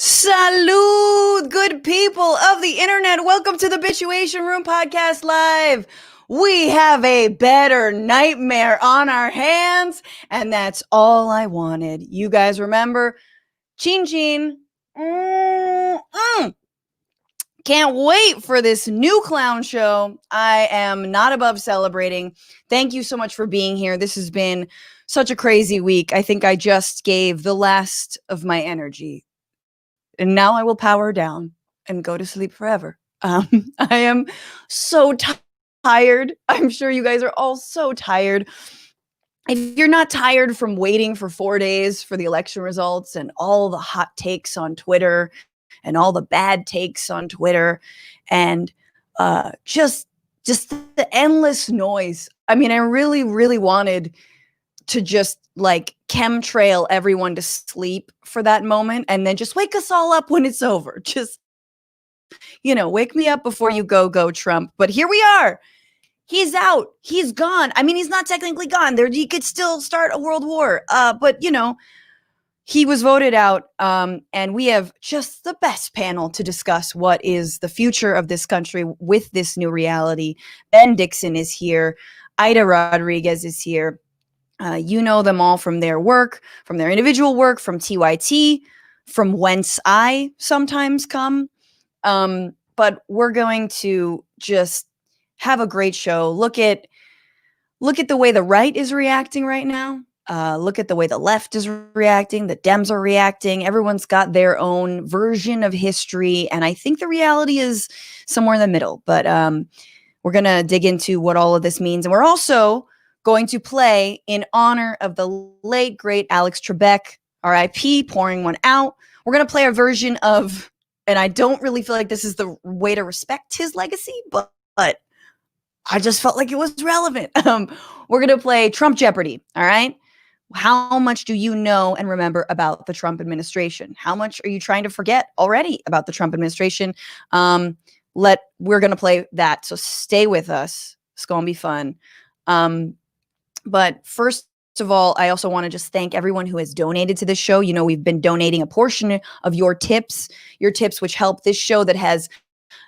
Salud, good people of the internet. Welcome to the Bitchuation Room Podcast Live. We have a better nightmare on our hands, and that's all I wanted. You guys remember? Chin chin. Can't wait for this new clown show. I am not above celebrating. Thank you so much for being here. This has been such a crazy week. I think I just gave the last of my energy. And now I will power down and go to sleep forever. I am so tired. I'm sure you guys are all so tired. If you're not tired from waiting for 4 days for the election results and all the hot takes on Twitter and all the bad takes on Twitter and just the endless noise. I mean, I really, really wanted to just like chemtrail everyone to sleep for that moment and then just wake us all up when it's over. Just, wake me up before you go Trump. But here we are. He's out. He's gone. I mean, he's not technically gone. He could still start a world war. But he was voted out. And we have just the best panel to discuss what is the future of this country with this new reality. Ben Dixon is here. Aida Rodriguez is here. You know them all from their work, from their individual work, from TYT, from whence I sometimes come. But we're going to just have a great show. Look at the way the right is reacting right now. Look at the way the left is reacting. The Dems are reacting. Everyone's got their own version of history. And I think the reality is somewhere in the middle. But we're going to dig into what all of this means. And we're also going to play in honor of the late, great Alex Trebek, RIP, pouring one out. We're going to play a version of, and I don't really feel like this is the way to respect his legacy, but I just felt like it was relevant. We're going to play Trump Jeopardy, all right? How much do you know and remember about the Trump administration? How much are you trying to forget already about the Trump administration? We're going to play that, so stay with us. It's going to be fun. But first of all, I also want to just thank everyone who has donated to this show. We've been donating a portion of your tips which help this show that has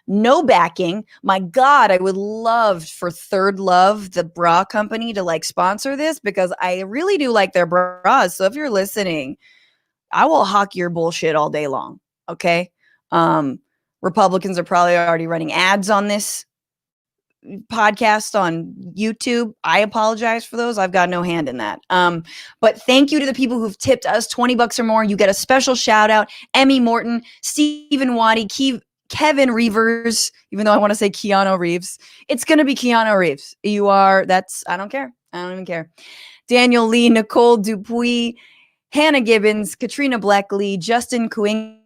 no backing. My God, I would love for Third Love, the bra company, to sponsor this because I really do like their bras. So if you're listening, I will hawk your bullshit all day long. Okay. Republicans are probably already running ads on this podcast on YouTube. I apologize for those. I've got no hand in that. But thank you to the people who've tipped us $20 or more. You get a special shout out. Emmy Morton, Stephen Waddy, Kevin Reavers, even though I want to say Keanu Reeves. It's going to be Keanu Reeves. I don't care. I don't even care. Daniel Lee, Nicole Dupuis, Hannah Gibbons, Katrina Blackley, Justin Kuinga,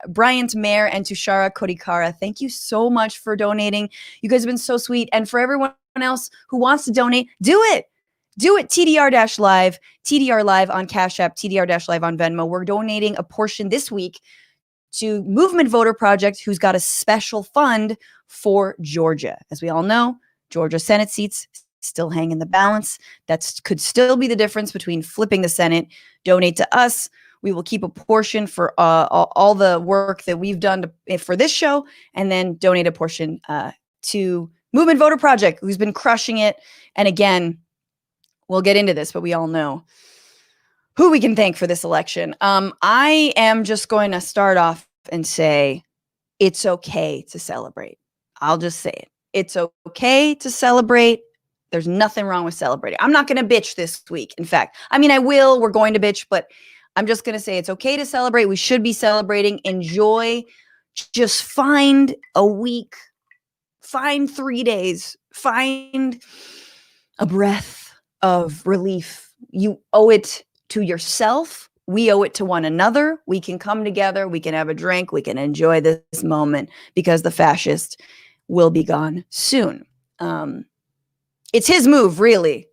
Bryant Mayer, and Tushara Kodikara. Thank you so much for donating. You guys have been so sweet. And for everyone else who wants to donate, do it. Do it. TDR-Live, TDR Live on Cash App, TDR-Live on Venmo. We're donating a portion this week to Movement Voter Project, who's got a special fund for Georgia. As we all know, Georgia Senate seats still hang in the balance. That could still be the difference between flipping the Senate. Donate to us. We will keep a portion for all the work that we've done for this show, and then donate a portion to Movement Voter Project, who's been crushing it. And again, we'll get into this, but we all know who we can thank for this election. I am just going to start off and say it's okay to celebrate. I'll just say it. It's okay to celebrate. There's nothing wrong with celebrating. I'm not going to bitch this week. In fact, I mean, I will. We're going to bitch, but I'm just going to say it's okay to celebrate. We should be celebrating. Enjoy. Just find a week. Find 3 days. Find a breath of relief. You owe it to yourself. We owe it to one another. We can come together. We can have a drink. We can enjoy this moment because the fascist will be gone soon. It's his move, really.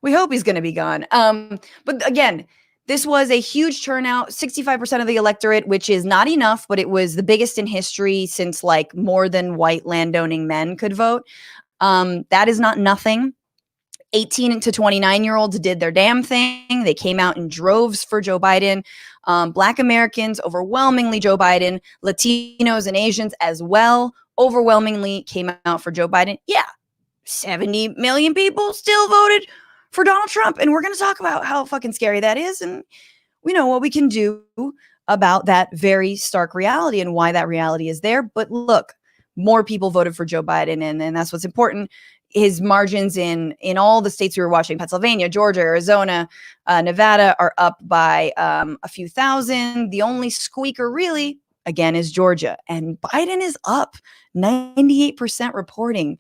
We hope he's going to be gone. But again, this was a huge turnout, 65% of the electorate, which is not enough, but it was the biggest in history since more than white landowning men could vote. That is not nothing. 18 to 29-year-olds did their damn thing. They came out in droves for Joe Biden. Black Americans, overwhelmingly Joe Biden. Latinos and Asians as well, overwhelmingly came out for Joe Biden. Yeah, 70 million people still voted for Donald Trump. And we're going to talk about how fucking scary that is. And we know what we can do about that very stark reality and why that reality is there. But look, more people voted for Joe Biden. And that's what's important. His margins in all the states we were watching, Pennsylvania, Georgia, Arizona, Nevada, are up by a few thousand. The only squeaker really, again, is Georgia. And Biden is up 98% reporting.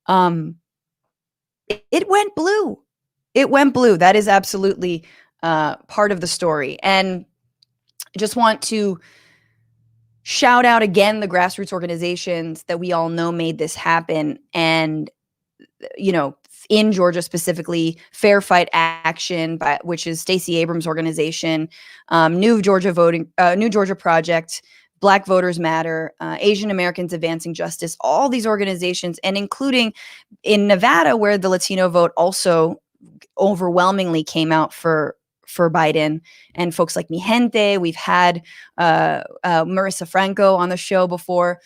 It went blue. It went blue. That is absolutely part of the story. And I just want to shout out again the grassroots organizations that we all know made this happen. And in Georgia specifically, Fair Fight Action, which is Stacey Abrams' organization, New Georgia Project, Black Voters Matter, Asian Americans Advancing Justice, all these organizations, and including in Nevada, where the Latino vote also overwhelmingly came out for Biden, and folks like Mi Gente. We've had Marissa Franco on the show before.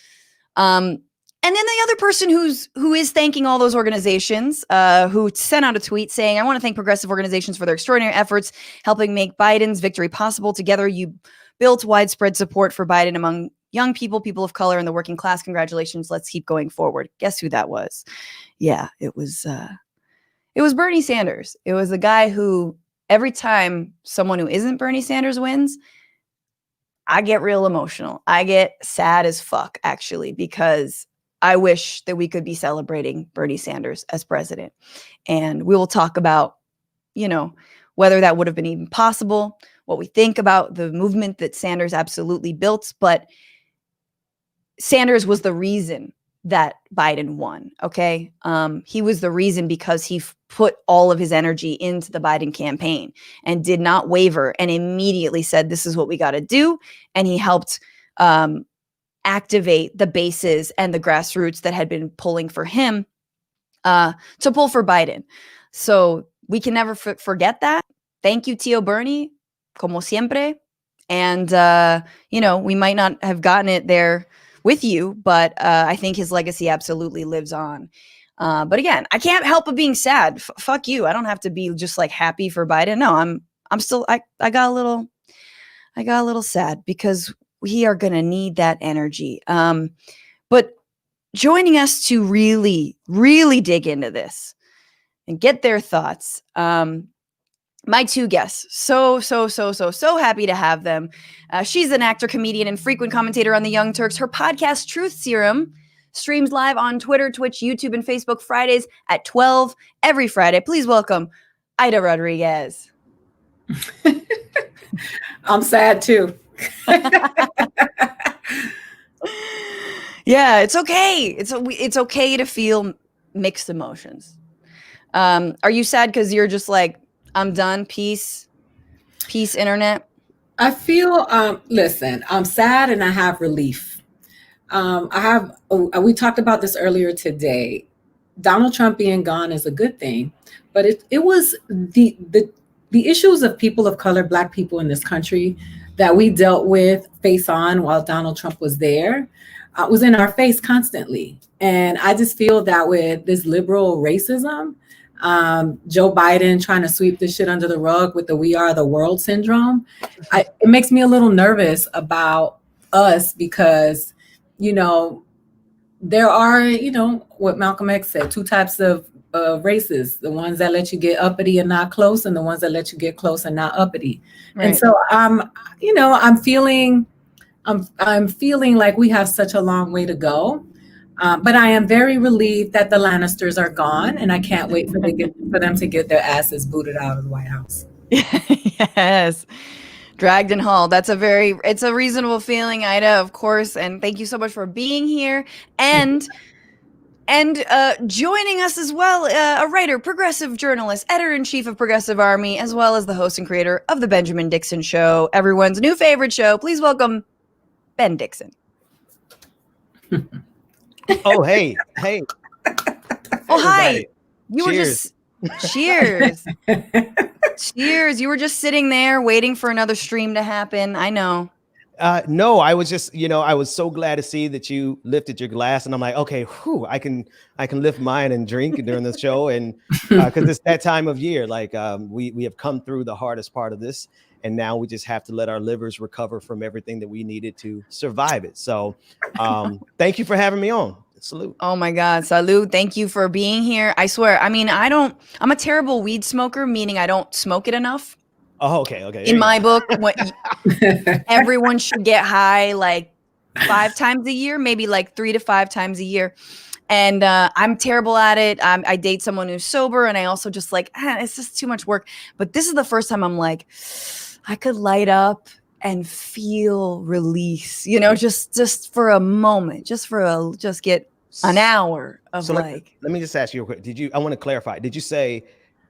And then the other person who is thanking all those organizations, who sent out a tweet saying, "I want to thank progressive organizations for their extraordinary efforts helping make Biden's victory possible. Together, you built widespread support for Biden among young people, people of color, and the working class. Congratulations. Let's keep going forward." Guess who that was? Yeah, it was Bernie Sanders. It was the guy who, every time someone who isn't Bernie Sanders wins, I get real emotional. I get sad as fuck, actually, because I wish that we could be celebrating Bernie Sanders as president. And we will talk about, whether that would have been even possible, what we think about the movement that Sanders absolutely built. But Sanders was the reason that Biden won, okay? He was the reason because he put all of his energy into the Biden campaign and did not waver and immediately said, this is what we got to do. And he helped activate the bases and the grassroots that had been pulling for him to pull for Biden. So we can never forget that. Thank you, Tio Bernie, como siempre. And, we might not have gotten it there with you, but I think his legacy absolutely lives on. But again, I can't help but being sad. Fuck you. I don't have to be just like happy for Biden. No, I'm still, I got a little sad because we are going to need that energy. But joining us to really, really dig into this and get their thoughts, my two guests, so happy to have them. She's an actor, comedian, and frequent commentator on the Young Turks. Her podcast, Truth Serum, streams live on Twitter, Twitch, YouTube, and Facebook Fridays at 12 every Friday. Please welcome Aida Rodriguez. I'm sad too. Yeah, it's okay. It's okay to feel mixed emotions. Are you sad because you're just like, I'm done, peace, internet? I feel, listen, I'm sad and I have relief. We talked about this earlier today. Donald Trump being gone is a good thing, but it was the issues of people of color, Black people in this country that we dealt with face on while Donald Trump was there, was in our face constantly. And I just feel that with this liberal racism, Joe Biden trying to sweep this shit under the rug with the "we are the world" syndrome, it makes me a little nervous about us because, there are, what Malcolm X said, two types of races: the ones that let you get uppity and not close, and the ones that let you get close and not uppity. Right. And so I'm feeling like we have such a long way to go. But I am very relieved that the Lannisters are gone, and I can't wait for them to get their asses booted out of the White House. Yes. Dragged and hauled. It's a reasonable feeling, Aida, of course. And thank you so much for being here. And joining us as well, a writer, progressive journalist, editor-in-chief of Progressive Army, as well as the host and creator of The Benjamin Dixon Show, everyone's new favorite show. Please welcome Ben Dixon. Oh, hey. Oh, hi. You Cheers. Cheers. Cheers. You were just sitting there waiting for another stream to happen. I know. No, I was just, I was so glad to see that you lifted your glass, and I'm like, okay, whew, I can lift mine and drink during the show, and because it's that time of year, like we have come through the hardest part of this, and now we just have to let our livers recover from everything that we needed to survive it. So, thank you for having me on. Salute. Oh my God. Salute. Thank you for being here. I swear. I mean, I'm a terrible weed smoker, meaning I don't smoke it enough. Oh, okay. In my book, everyone should get high like 5 times a year, maybe like 3 to 5 times a year. And I'm terrible at it. I date someone who's sober, and I also just like, it's just too much work. But this is the first time I'm like, I could light up and feel release, just for a moment, just get an hour of so like. Let me just ask you real quick. I want to clarify. Did you say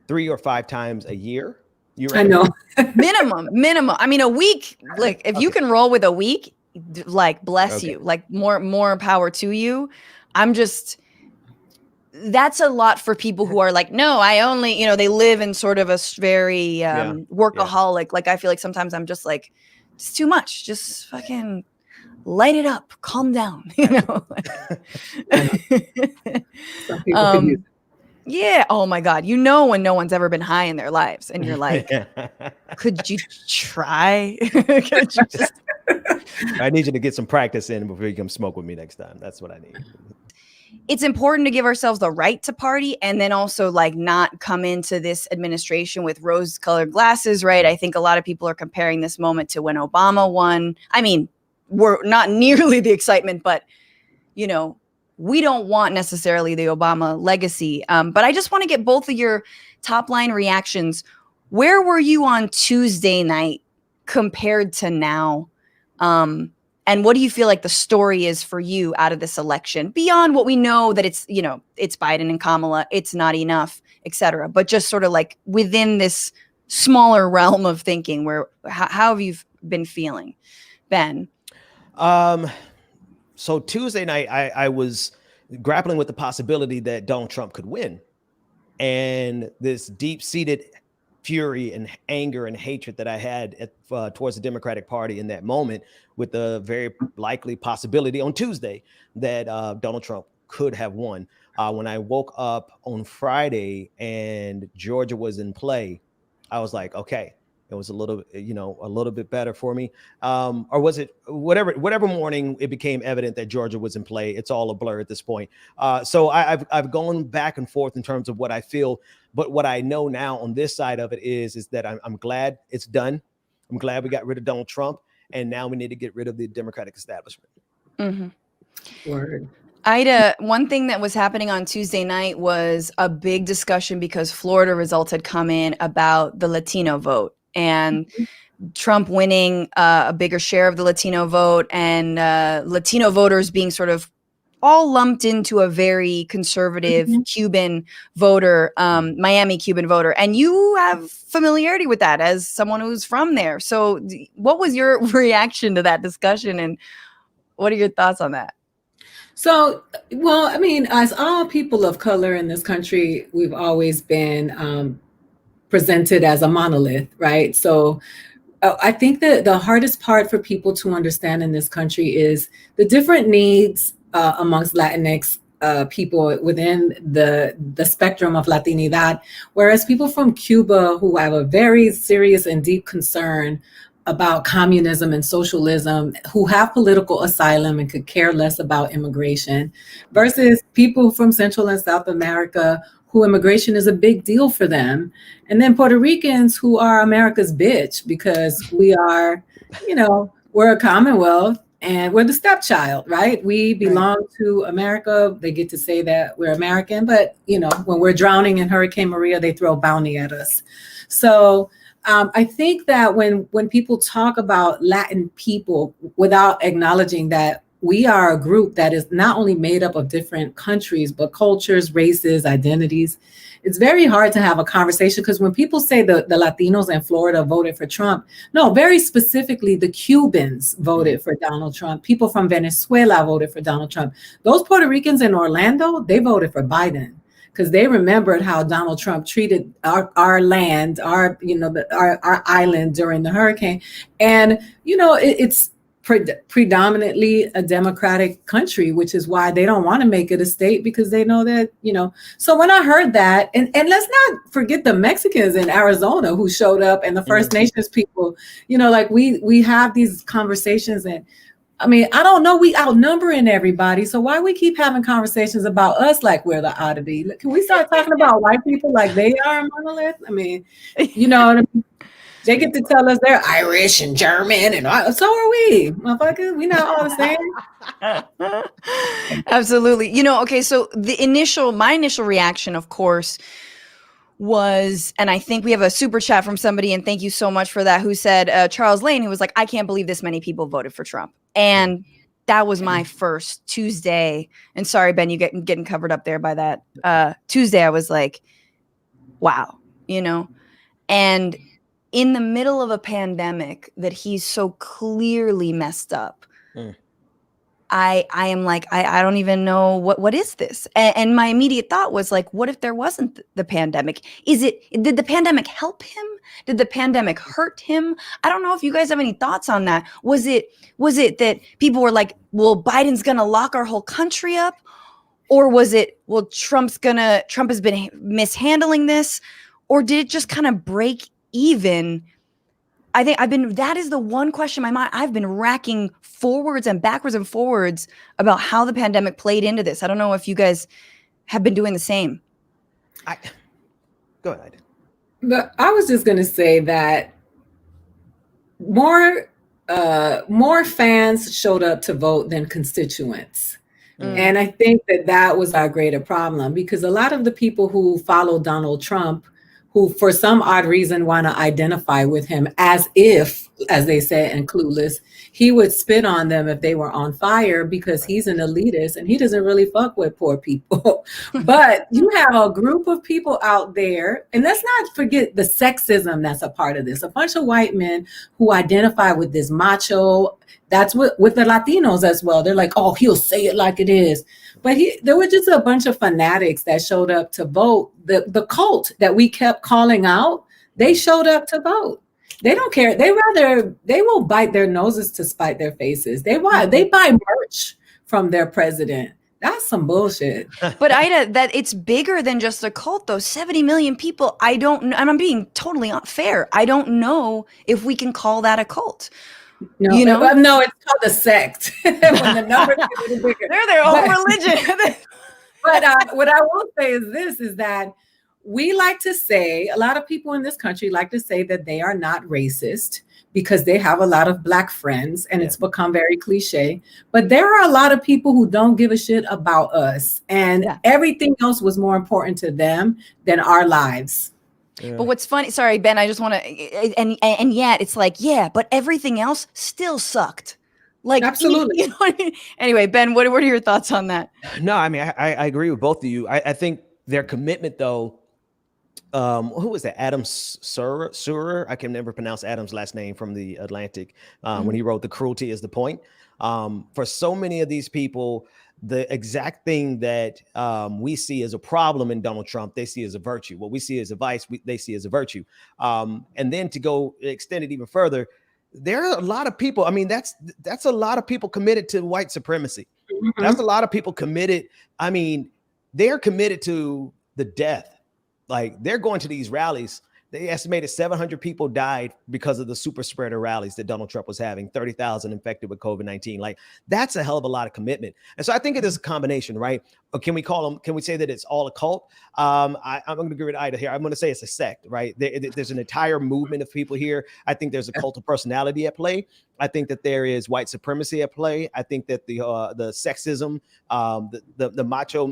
3 or 5 times a year? I know. minimum. I mean, a week, like if you can roll with a week, like bless you, like more power to you. That's a lot for people who are like, no, I only, they live in sort of a very workaholic. Like, I feel like sometimes I'm just like, it's too much. Just fucking light it up, calm down, Some people can use it. Yeah. Oh my God. When no one's ever been high in their lives, and you're like, could you try? Could you just? I need you to get some practice in before you come smoke with me next time. That's what I need. It's important to give ourselves the right to party, and then also like not come into this administration with rose-colored glasses, right? I think a lot of people are comparing this moment to when Obama won. I mean, we're not nearly the excitement, but we don't want necessarily the Obama legacy. But I just want to get both of your top line reactions. Where were you on Tuesday night compared to now? And what do you feel like the story is for you out of this election, beyond what we know that it's Biden and Kamala, it's not enough, et cetera, but just sort of like within this smaller realm of thinking, how have you been feeling, Ben? So Tuesday night, I was grappling with the possibility that Donald Trump could win, and this deep-seated fury and anger and hatred that I had towards the Democratic Party in that moment, with the very likely possibility on Tuesday that Donald Trump could have won. When I woke up on Friday and Georgia was in play, I was like, okay, it was a little bit better for me. Or was it whatever morning it became evident that Georgia was in play? It's all a blur at this point. So I've gone back and forth in terms of what I feel, but what I know now on this side of it is that I'm glad it's done. I'm glad we got rid of Donald Trump, and now we need to get rid of the Democratic establishment. Mm-hmm. Word. Ida, one thing that was happening on Tuesday night was a big discussion because Florida results had come in about the Latino vote, and Trump winning a bigger share of the Latino vote, and Latino voters being sort of all lumped into a very conservative Cuban voter, Miami Cuban voter. And you have familiarity with that as someone who's from there. So what was your reaction to that discussion, and what are your thoughts on that? So, well, I mean, as all people of color in this country, we've always been presented as a monolith, right? So I think that the hardest part for people to understand in this country is the different needs amongst Latinx people within the spectrum of Latinidad, whereas people from Cuba who have a very serious and deep concern about communism and socialism, who have political asylum and could care less about immigration, versus people from Central and South America who immigration is a big deal for them. And then Puerto Ricans who are America's bitch because we are, we're a Commonwealth and we're the stepchild, right? We belong to America. They get to say that we're American, but when we're drowning in Hurricane Maria, they throw bounty at us. So I think that when people talk about Latin people without acknowledging that we are a group that is not only made up of different countries, but cultures, races, identities, it's very hard to have a conversation, because when people say the Latinos in Florida voted for Trump, no, very specifically, the Cubans voted for Donald Trump. People from Venezuela voted for Donald Trump. Those Puerto Ricans in Orlando, they voted for Biden. because they remembered how Donald Trump treated our land, our island during the hurricane. And, it's predominantly a Democratic country, which is why they don't want to make it a state, because they know that, so when I heard that, and let's not forget the Mexicans in Arizona who showed up, and the First Nations people, like we have these conversations, and I mean, I don't know, we outnumbering everybody. So why we keep having conversations about us like we're the oddity? Can we start talking about white people like they are a monolith? I mean, what I mean? They get to tell us they're Irish and German, and so are we, motherfuckers. We not all the same. Absolutely. Okay, so my initial reaction, of course, was, and I think we have a super chat from somebody, and thank you so much for that, who said, Charles Lane, who was like, I can't believe this many people voted for Trump. And that was my first Tuesday. And sorry, Ben, you getting covered up there by that. Tuesday, I was like, wow, and in the middle of a pandemic that he's so clearly messed up, I am like, I don't even know what is this? And my immediate thought was like, what if there wasn't the pandemic? Did the pandemic help him? Did the pandemic hurt him? I don't know if you guys have any thoughts on that. Was it that people were like, well, Biden's going to lock our whole country up? Or was it, well, Trump has been mishandling this? Or did it just kind of break even? I think that is the one question in my mind. I've been racking forwards and forwards about how the pandemic played into this. I don't know if you guys have been doing the same. Go ahead. But I was just going to say that more fans showed up to vote than constituents. And I think that was our greater problem, because a lot of the people who follow Donald Trump, who for some odd reason want to identify with him as if, as they say in Clueless, he would spit on them if they were on fire because he's an elitist and he doesn't really fuck with poor people. But you have a group of people out there, and let's not forget the sexism that's a part of this. A bunch of white men who identify with this macho. That's with the Latinos as well. They're like, oh, he'll say it like it is. But there were just a bunch of fanatics that showed up to vote. The cult that we kept calling out, they showed up to vote. They don't care. They will bite their noses to spite their faces. They buy merch from their president. That's some bullshit. But Aida, that it's bigger than just a cult, though. 70 million people. And I'm being totally unfair. I don't know if we can call that a cult. No, no, it's called a sect. When the numbers get bigger, they're their own religion. But what I will say is that we like to say, a lot of people in this country like to say that they are not racist because they have a lot of Black friends, and it's become very cliche. But there are a lot of people who don't give a shit about us, and everything else was more important to them than our lives. Yeah. But what's funny, sorry, Ben, I just want to, and yet it's like, but everything else still sucked. Like, absolutely. You know what I mean? Anyway, Ben, what are your thoughts on that? No, I mean, I agree with both of you. I think their commitment, though, who was that? Adam Surer? I can never pronounce Adam's last name, from the Atlantic, when he wrote "The Cruelty is the Point." For so many of these people, the exact thing that we see as a problem in Donald Trump, they see as a virtue. What we see as a vice, they see as a virtue. And then to go extend it even further, there are a lot of people. I mean, that's a lot of people committed to white supremacy. Mm-hmm. That's a lot of people committed. I mean, they're committed to the death. Like, they're going to these rallies. They estimated 700 people died because of the super spreader rallies that Donald Trump was having, 30,000 infected with COVID-19. Like, that's a hell of a lot of commitment. And so I think it is a combination, right? Or can we say that it's all a cult? I'm going to give it Aida here. I'm going to say it's a sect, right? There's an entire movement of people here. I think there's a cult of personality at play. I think that there is white supremacy at play. I think that the sexism, the macho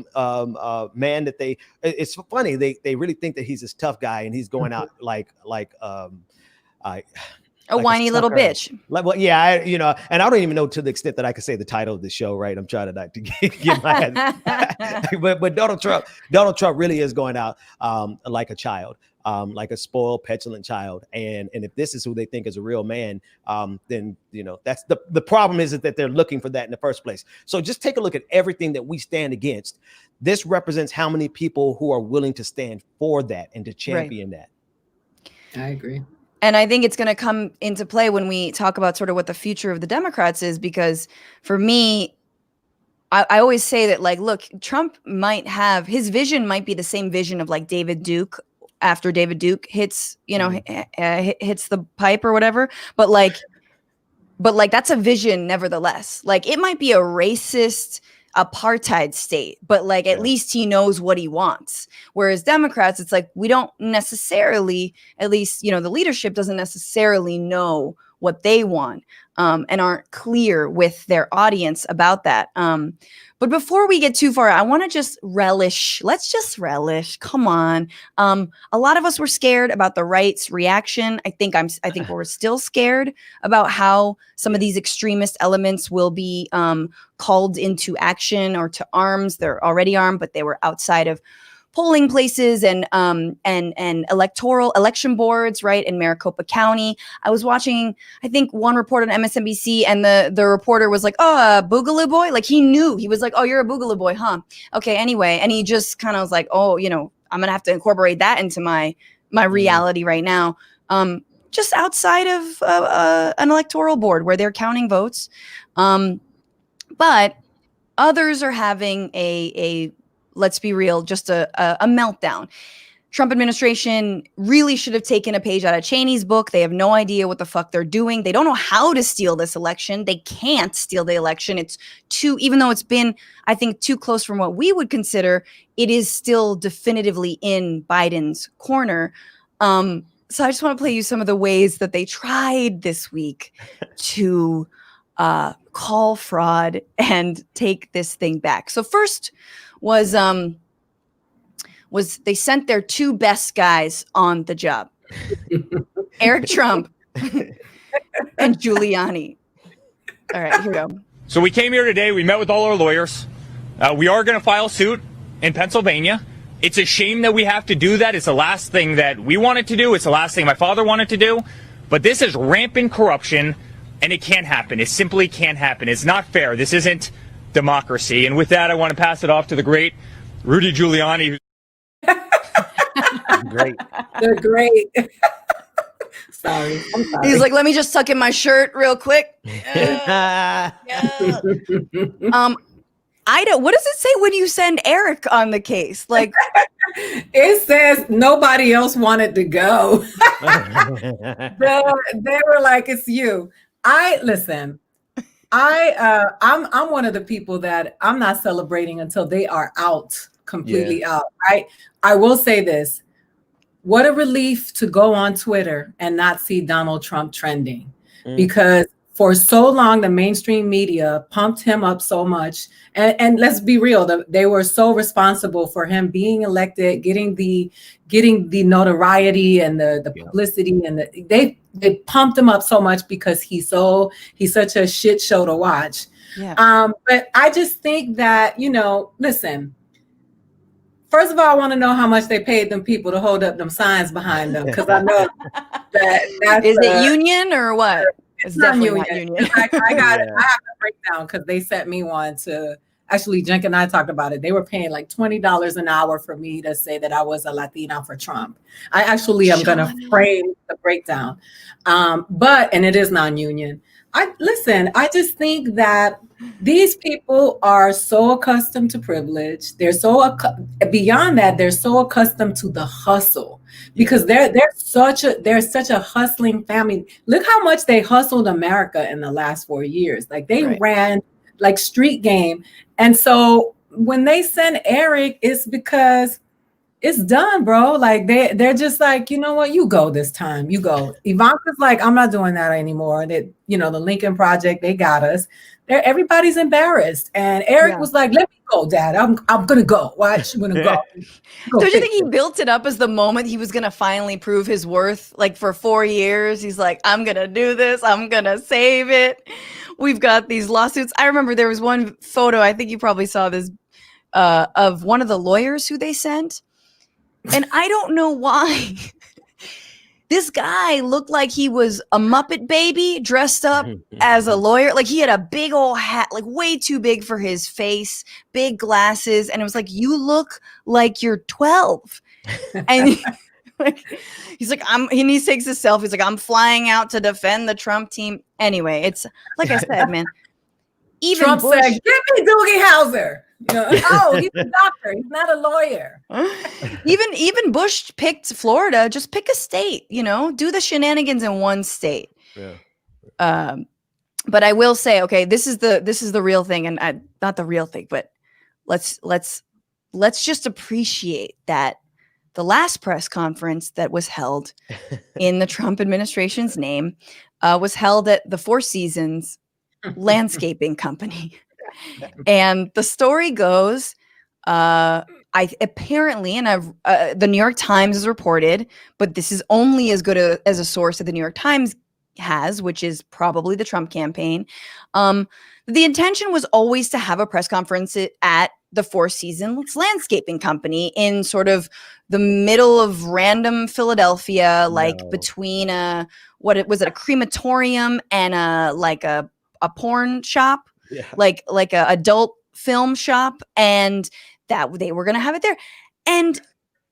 man that it's funny. They really think that he's this tough guy and he's going out like a whiny little bitch. Like, well, yeah, and I don't even know to the extent that I could say the title of the show, right? I'm trying to not to get my head. but Donald Trump really is going out like a child. like a spoiled, petulant child. And if this is who they think is a real man, then, that's the problem is that they're looking for that in the first place. So just take a look at everything that we stand against. This represents how many people who are willing to stand for that and to champion that. I agree. And I think it's going to come into play when we talk about sort of what the future of the Democrats is, because for me, I always say that, like, look, Trump might have, his vision might be the same vision of like David Duke after David Duke hits, hits the pipe or whatever. But like that's a vision nevertheless. Like, it might be a racist apartheid state, but like at least he knows what he wants. Whereas Democrats, it's like we don't necessarily, at least the leadership doesn't necessarily know what they want, and aren't clear with their audience about that. But before we get too far, I want to just relish. Let's just relish. Come on. A lot of us were scared about the right's reaction. I think we're still scared about how some of these extremist elements will be called into action or to arms. They're already armed, but they were outside of polling places and electoral election boards, right, in Maricopa County. I was watching, I think, one report on MSNBC, and the reporter was like, "Oh, Boogaloo Boy," like he knew. He was like, "Oh, you're a Boogaloo Boy, huh? Okay, anyway," and he just kind of was like, "Oh, I'm gonna have to incorporate that into my reality right now." Just outside of an electoral board where they're counting votes, but others are having a let's be real, just a meltdown. Trump administration really should have taken a page out of Cheney's book. They have no idea what the fuck they're doing. They don't know how to steal this election. They can't steal the election. It's even though it's been, I think, too close from what we would consider, it is still definitively in Biden's corner. So I just want to play you some of the ways that they tried this week to call fraud and take this thing back. So first was they sent their two best guys on the job, Eric Trump and Giuliani. All right, here we go. So we came here today. We met with all our lawyers. We are going to file suit in Pennsylvania. It's a shame that we have to do that. It's the last thing that we wanted to do. It's the last thing my father wanted to do. But this is rampant corruption, and it can't happen. It simply can't happen. It's not fair. This isn't democracy. And with that, I want to pass it off to the great Rudy Giuliani. Great. They're great. Sorry. I'm sorry. He's like, let me just tuck in my shirt real quick. Yeah. Ida, what does it say when you send Eric on the case? Like, it says nobody else wanted to go. They were like, it's you. I'm one of the people that I'm not celebrating until they are completely out. I will say this. What a relief to go on Twitter and not see Donald Trump trending, because for so long, the mainstream media pumped him up so much. And let's be real, they were so responsible for him being elected, getting the notoriety and the publicity, and they pumped him up so much because he's such a shit show to watch. Yeah. But I just think that, listen, first of all, I want to know how much they paid them people to hold up them signs behind them, because I know that's is it union or what? It's definitely not union. I have to break down because they sent me one to actually. Jenk and I talked about it. They were paying like $20 an hour for me to say that I was a Latina for Trump. I actually am going to frame the breakdown, and it is non-union. I just think that these people are so accustomed to privilege. They're beyond that. They're so accustomed to the hustle, because they're such a hustling family. Look how much they hustled America in the last 4 years. Like they ran like street game. And so when they send Eric, it's because it's done, bro. Like they're just like, you know what, you go this time, you go. Ivanka's like, I'm not doing that anymore. That, the Lincoln Project, they got us. Everybody's embarrassed. And Eric was like, let me go, Dad. I'm gonna go. Watch, I'm gonna go. Don't you think he built it up as the moment he was gonna finally prove his worth? Like for 4 years, he's like, I'm gonna do this, I'm gonna save it. We've got these lawsuits. I remember there was one photo, I think you probably saw this, of one of the lawyers who they sent. And I don't know why. This guy looked like he was a Muppet baby dressed up as a lawyer. Like he had a big old hat, like way too big for his face, big glasses. And it was like, you look like you're 12. And he's like, and he takes a selfie. He's like, I'm flying out to defend the Trump team. Anyway, it's like I said, man. Even Trump Bush, said, "Give me Doogie Howser." Oh, he's a doctor. He's not a lawyer. even Bush picked Florida. Just pick a state. Do the shenanigans in one state. Yeah. But I will say, okay, this is the real thing, and not the real thing, but let's just appreciate that the last press conference that was held in the Trump administration's name was held at the Four Seasons landscaping company. And the story goes, apparently, and the New York Times has reported, but this is only as good as a source that the New York Times has, which is probably the Trump campaign. The intention was always to have a press conference at the Four Seasons landscaping company in sort of the middle of random Philadelphia, between a crematorium and a porn shop, like a adult film shop, and that they were going to have it there. And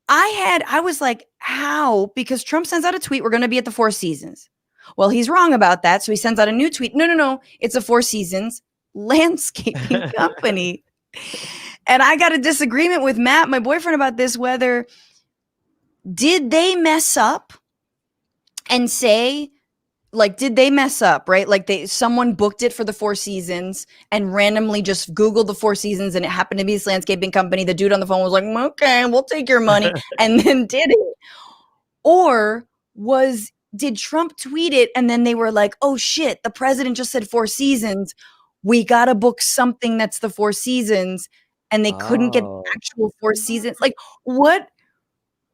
I was like, how? Because Trump sends out a tweet, we're going to be at the Four Seasons. Well, he's wrong about that. So he sends out a new tweet. No. It's a Four Seasons landscaping company. And I got a disagreement with Matt, my boyfriend, about this, whether did they mess up and say, did they mess up, right? Someone booked it for the Four Seasons and randomly just Googled the Four Seasons and it happened to be this landscaping company. The dude on the phone was like, okay, we'll take your money, and then did it. Or did Trump tweet it and then they were like, oh shit, the president just said Four Seasons. We got to book something that's the Four Seasons. And they couldn't get the actual Four Seasons. What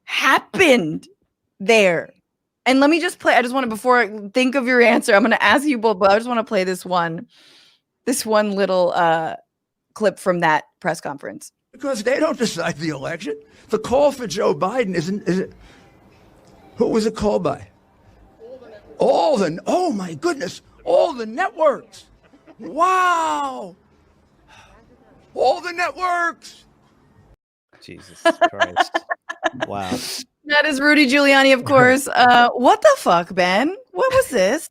happened there? And let me just play. I just want to, before I think of your answer, I'm going to ask you both, but I just want to play this one little clip from that press conference. Because they don't decide the election. The call for Joe Biden isn't. Who was it called by? Oh my goodness, all the networks. Wow. All the networks. Jesus Christ. Wow. That is Rudy Giuliani, of course. What the fuck, Ben? What was this?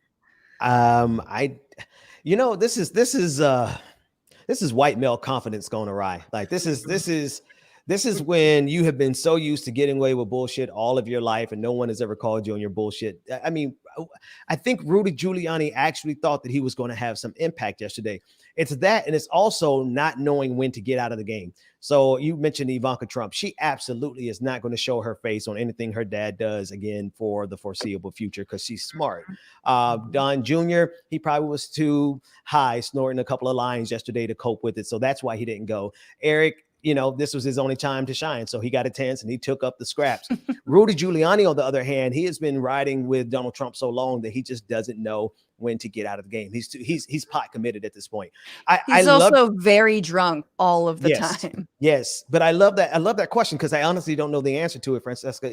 This is white male confidence going awry. This is when you have been so used to getting away with bullshit all of your life and no one has ever called you on your bullshit. I mean, I think Rudy Giuliani actually thought that he was going to have some impact yesterday. It's that, and it's also not knowing when to get out of the game. So you mentioned Ivanka Trump. She absolutely is not going to show her face on anything her dad does again for the foreseeable future because she's smart. Don Jr., he probably was too high, snorting a couple of lines yesterday to cope with it. So that's why he didn't go. Eric, this was his only time to shine. So he got a chance and he took up the scraps. Rudy Giuliani, on the other hand, he has been riding with Donald Trump so long that he just doesn't know when to get out of the game. He's pot committed at this point. He's also very drunk all of the time. Yes. But I love that question because I honestly don't know the answer to it, Francesca.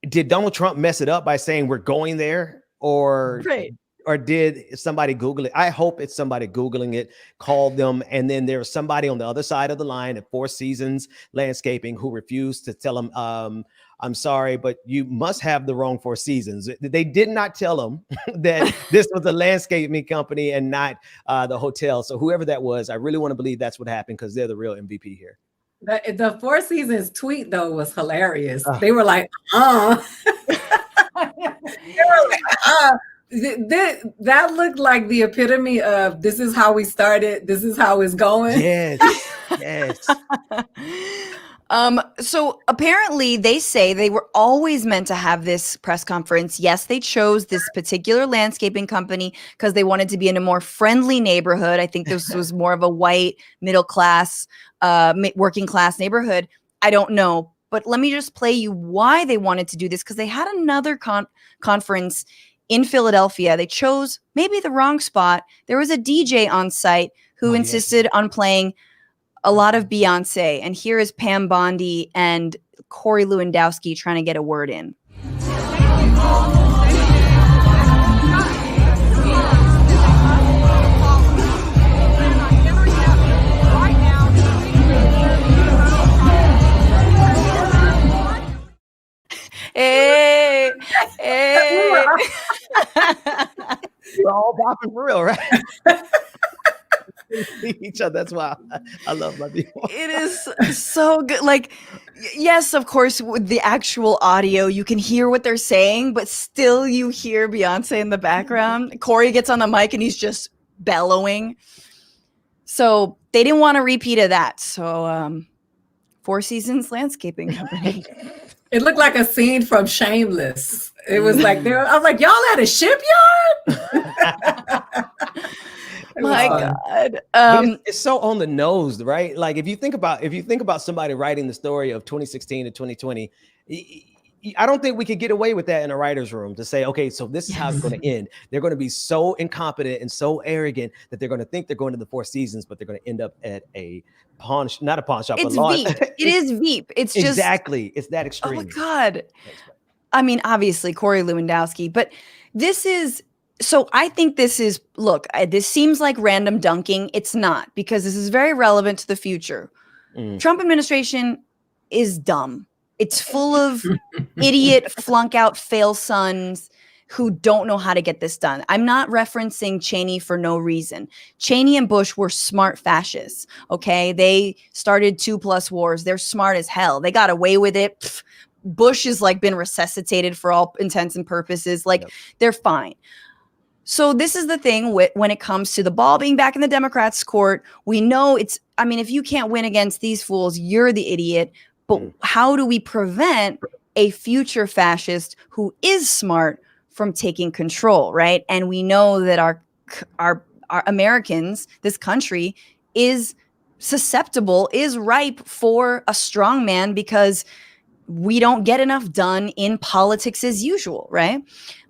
Did Donald Trump mess it up by saying we're going there, or right? Or did somebody Google it? I hope it's somebody Googling it, called them, and then there's somebody on the other side of the line at Four Seasons Landscaping who refused to tell them, I'm sorry, but you must have the wrong Four Seasons. They did not tell them that this was a landscaping company and not the hotel. So whoever that was, I really want to believe that's what happened because they're the real MVP here. The Four Seasons tweet, though, was hilarious. They were like, They were like, That looked like the epitome of this is how we started. This is how it's going. Yes. So apparently they say they were always meant to have this press conference. Yes, they chose this particular landscaping company because they wanted to be in a more friendly neighborhood. I think this was more of a white, middle class, working class neighborhood. I don't know. But let me just play you why they wanted to do this, because they had another conference in Philadelphia. They chose maybe the wrong spot. There was a DJ on site who insisted on playing a lot of Beyonce. And here is Pam Bondi and Corey Lewandowski trying to get a word in. Hey, hey. We're all bopping for real, right? Each other. That's why I love my people. It is so good. Like, yes, of course, with the actual audio, you can hear what they're saying, but still you hear Beyonce in the background. Corey gets on the mic and he's just bellowing. So they didn't want a repeat of that. So Four Seasons Landscaping Company. It looked like a scene from Shameless. It was like, I was like, y'all at a shipyard? My God. But it's so on the nose, right? Like if you think about somebody writing the story of 2016 to 2020, I don't think we could get away with that in a writer's room to say, okay, so this is how it's going to end. They're going to be so incompetent and so arrogant that they're going to think they're going to the Four Seasons, but they're going to end up at a not a pawn shop, it's but Veep. It is Veep. It's just exactly. It's that extreme. Oh my God. I mean, obviously Corey Lewandowski, but this is, so I think this is, look, this seems like random dunking. It's not, because this is very relevant to the future. Trump administration is dumb. It's full of idiot flunk out fail sons who don't know how to get this done. I'm not referencing Cheney for no reason. Cheney and Bush were smart fascists, okay? They started 2+ wars. They're smart as hell. They got away with it. Pfft. Bush has like been resuscitated for all intents and purposes. Like they're fine. So this is the thing when it comes to the ball being back in the Democrats' court. We know it's, I mean, if you can't win against these fools, you're the idiot. But how do we prevent a future fascist who is smart from taking control, right? And we know that our Americans, this country, is susceptible, is ripe for a strong man because we don't get enough done in politics as usual, right?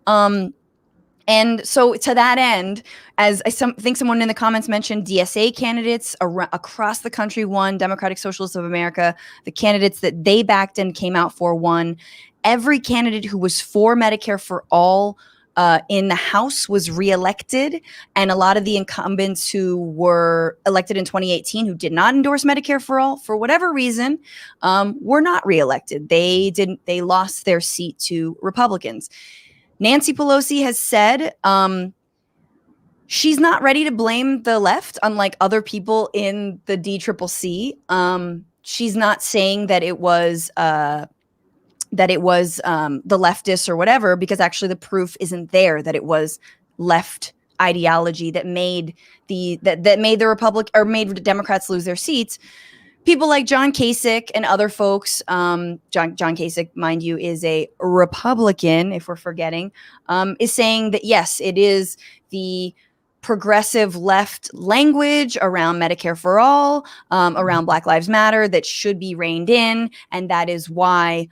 And so to that end, as I think someone in the comments mentioned, DSA candidates across the country won. Democratic Socialists of America, the candidates that they backed and came out for won. Every candidate who was for Medicare for all in the House was reelected. And a lot of the incumbents who were elected in 2018 who did not endorse Medicare for all, for whatever reason, were not reelected. They lost their seat to Republicans. Nancy Pelosi has said she's not ready to blame the left, unlike other people in the DCCC. She's not saying that it was the leftists or whatever, because actually the proof isn't there that it was left ideology that made the Democrats lose their seats. People like John Kasich and other folks, John Kasich, mind you, is a Republican, if we're forgetting, is saying that, yes, it is the progressive left language around Medicare for all, around Black Lives Matter that should be reined in. And that is why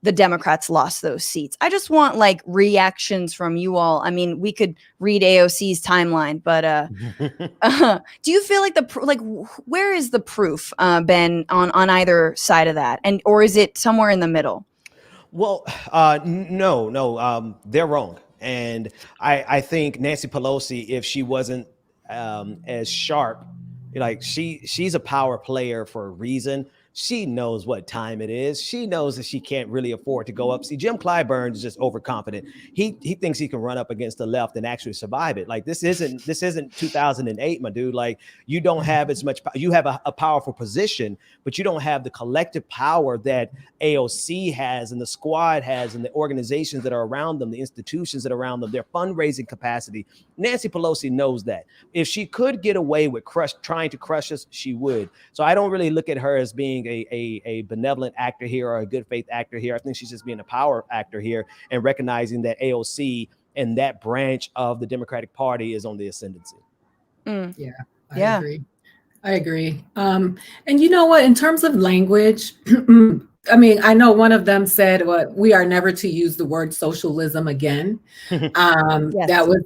the Democrats lost those seats. I just want like reactions from you all. I mean, we could read AOC's timeline, but do you feel like where is the proof, Ben, on either side of that, or is it somewhere in the middle? Well, no, they're wrong, and I think Nancy Pelosi, if she wasn't as sharp, like she's a power player for a reason. She knows what time it is. She knows that she can't really afford to go up. See, Jim Clyburn is just overconfident. He thinks he can run up against the left and actually survive it. Like this isn't 2008, my dude. Like you don't have as much. You have a powerful position, but you don't have the collective power that AOC has and the squad has and the organizations that are around them, the institutions that are around them, their fundraising capacity. Nancy Pelosi knows that. If she could get away with trying to crush us, she would. So I don't really look at her as being a benevolent actor here or a good faith actor here. I think she's just being a power actor here and recognizing that AOC and that branch of the Democratic Party is on the ascendancy. Yeah, I agree. And you know what, in terms of language, I mean, I know one of them said, we are never to use the word socialism again. Yes. That was,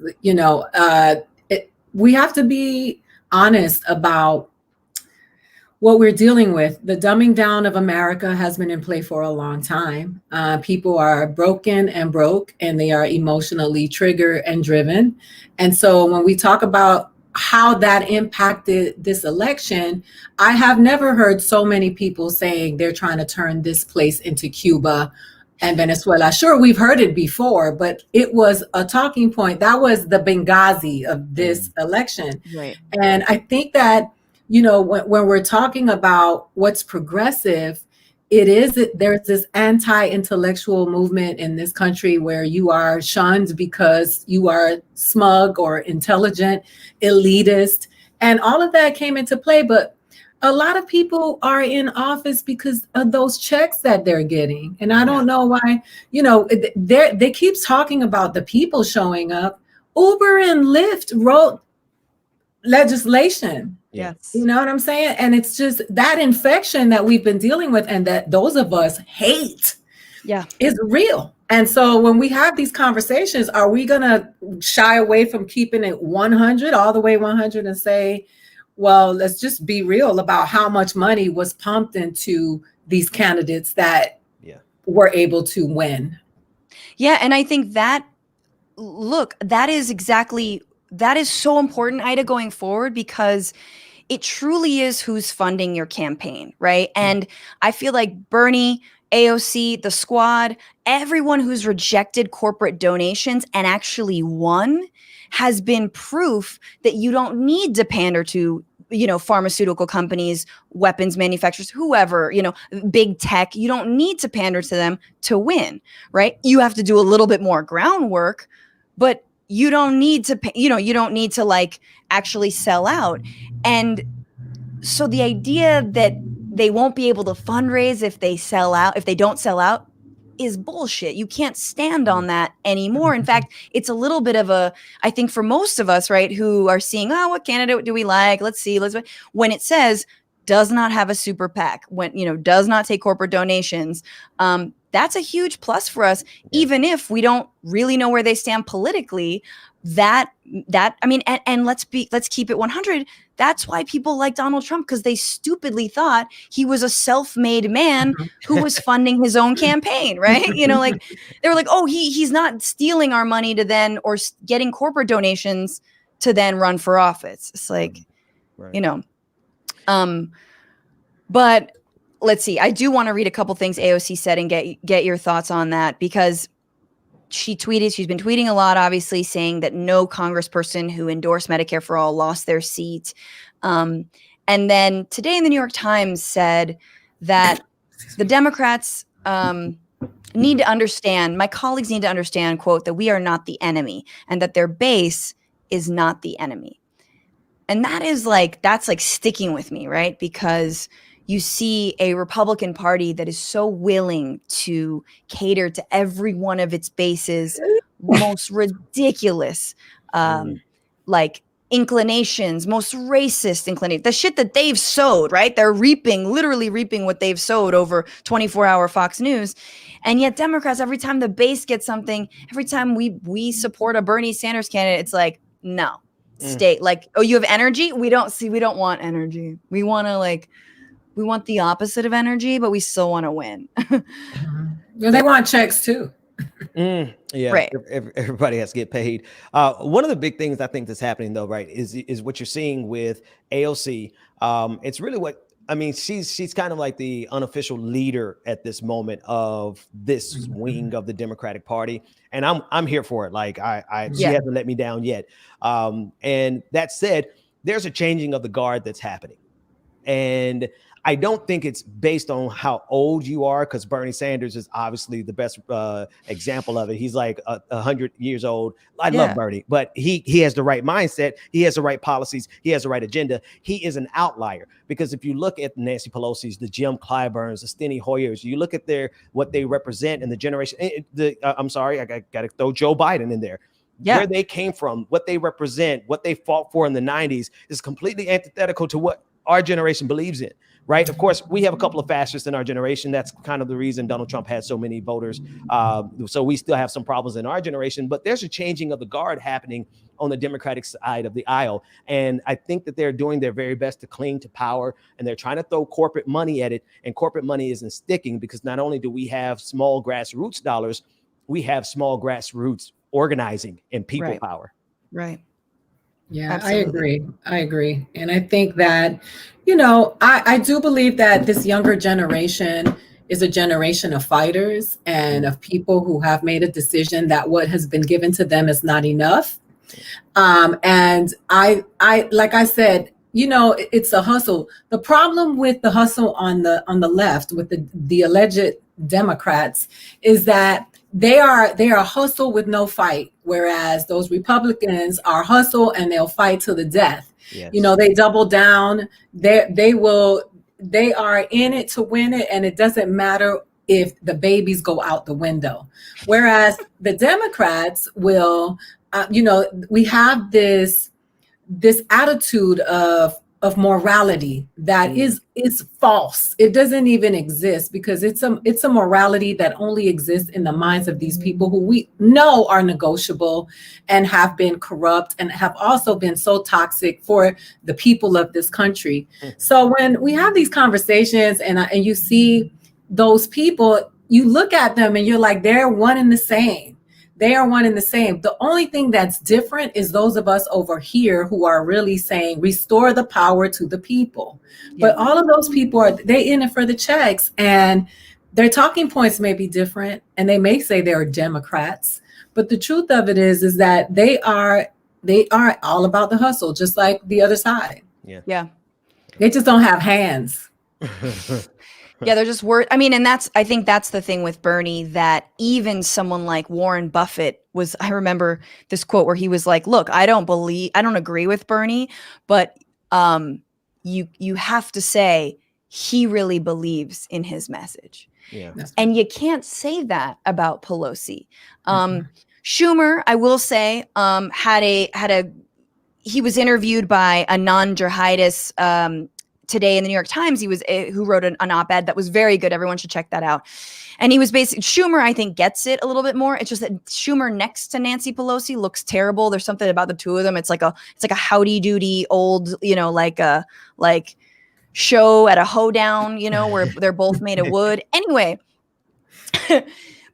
we have to be honest about what we're dealing with. The dumbing down of America has been in play for a long time. People are broken and broke, and they are emotionally triggered and driven. And so when we talk about how that impacted this election, I have never heard so many people saying they're trying to turn this place into Cuba and Venezuela. Sure, we've heard it before, but it was a talking point. That was the Benghazi of this election. Right. And I think that, you know, when we're talking about what's progressive, there's this anti-intellectual movement in this country where you are shunned because you are smug or intelligent, elitist, and all of that came into play. But a lot of people are in office because of those checks that they're getting. And I don't know why, you know, they keep talking about the people showing up. Uber and Lyft wrote legislation. Yes. You know what I'm saying? And it's just that infection that we've been dealing with and that those of us hate is real. And so when we have these conversations, are we going to shy away from keeping it 100, all the way 100, and say, well, let's just be real about how much money was pumped into these candidates that were able to win? Yeah. And I think that, look, that is so important, Ida, going forward, because it truly is who's funding your campaign, right? And I feel like Bernie, AOC, the squad, everyone who's rejected corporate donations and actually won has been proof that you don't need to pander to, you know, pharmaceutical companies, weapons manufacturers, whoever, you know, big tech. You don't need to pander to them to win, right? You have to do a little bit more groundwork, but you don't need to, you know, you don't need to like actually sell out. And so the idea that they won't be able to fundraise if they sell out, if they don't sell out, is bullshit. You can't stand on that anymore. In fact, it's a little bit of a, I think for most of us, right, who are seeing, oh, what candidate do we like? Let's see. When it says does not have a super PAC, when, you know, does not take corporate donations, that's a huge plus for us, even if we don't really know where they stand politically. I mean, and let's keep it 100. That's why people like Donald Trump, because they stupidly thought he was a self-made man who was funding his own campaign, right? You know, like they were like, oh, he's not stealing our money to then, or getting corporate donations to then run for office. It's like, you know, but let's see. I do want to read a couple things AOC said and get your thoughts on that, because she's been tweeting a lot, obviously, saying that no congressperson who endorsed Medicare for All lost their seat. And then today in the New York Times said that the Democrats need to understand, my colleagues need to understand, quote, that we are not the enemy and that their base is not the enemy. And that's like sticking with me, right? Because you see a Republican Party that is so willing to cater to every one of its bases, most ridiculous, like inclinations, most racist inclinations, the shit that they've sowed, right? They're literally reaping what they've sowed over 24-hour Fox News. And yet Democrats, every time the base gets something, every time we support a Bernie Sanders candidate, it's like, no, stay. Like, oh, you have energy? We don't want energy. We want the opposite of energy, but we still want to win. They want checks too. Yeah, right. Everybody has to get paid. One of the big things I think that's happening, though, right, is what you're seeing with AOC. It's really she's kind of like the unofficial leader at this moment of this wing of the Democratic Party, and I'm here for it. Like she hasn't let me down yet. And that said, there's a changing of the guard that's happening, and I don't think it's based on how old you are, because Bernie Sanders is obviously the best example of it. He's like 100 years old. I love Bernie, but he has the right mindset. He has the right policies. He has the right agenda. He is an outlier, because if you look at Nancy Pelosi's, the Jim Clyburns, the Steny Hoyers, you look at what they represent in the generation. I'm sorry, I got to throw Joe Biden in there. Yeah. Where they came from, what they represent, what they fought for in the 90s is completely antithetical to what our generation believes in. Right. Of course, we have a couple of fascists in our generation. That's kind of the reason Donald Trump had so many voters. So we still have some problems in our generation. But there's a changing of the guard happening on the Democratic side of the aisle. And I think that they're doing their very best to cling to power. And they're trying to throw corporate money at it. And corporate money isn't sticking, because not only do we have small grassroots dollars, we have small grassroots organizing and people power. Right. Yeah, Absolutely. I agree. And I think that, I do believe that this younger generation is a generation of fighters and of people who have made a decision that what has been given to them is not enough. And I, like I said, it's a hustle. The problem with the hustle on the left with the alleged Democrats is that they are hustle with no fight, whereas those Republicans are hustle and they'll fight to the death. Yes. They double down. They are in it to win it, and it doesn't matter if the babies go out the window. Whereas the Democrats will, we have this attitude of morality that is false. It doesn't even exist, because it's a morality that only exists in the minds of these people who we know are negotiable and have been corrupt and have also been so toxic for the people of this country. So when we have these conversations and you see those people, you look at them and you're like, they're one and the same. They are one and the same. The only thing that's different is those of us over here who are really saying, restore the power to the people. Yeah. But all of those people they in it for the checks, and their talking points may be different, and they may say they're Democrats. But the truth of it is that they are all about the hustle, just like the other side. Yeah. They just don't have hands. Yeah, they're just I mean, and I think that's the thing with Bernie, that even someone like Warren Buffett I remember this quote where he was like, look, I don't agree with Bernie, but you have to say he really believes in his message. Yeah. And you can't say that about Pelosi. Schumer, I will say, he was interviewed by a non-jihadist today in the New York Times. He was who wrote an op-ed that was very good. Everyone should check that out. And he was basically, Schumer, I think, gets it a little bit more. It's just that Schumer next to Nancy Pelosi looks terrible. There's something about the two of them. It's like a howdy doody old, like show at a hoedown, where they're both made of wood. Anyway,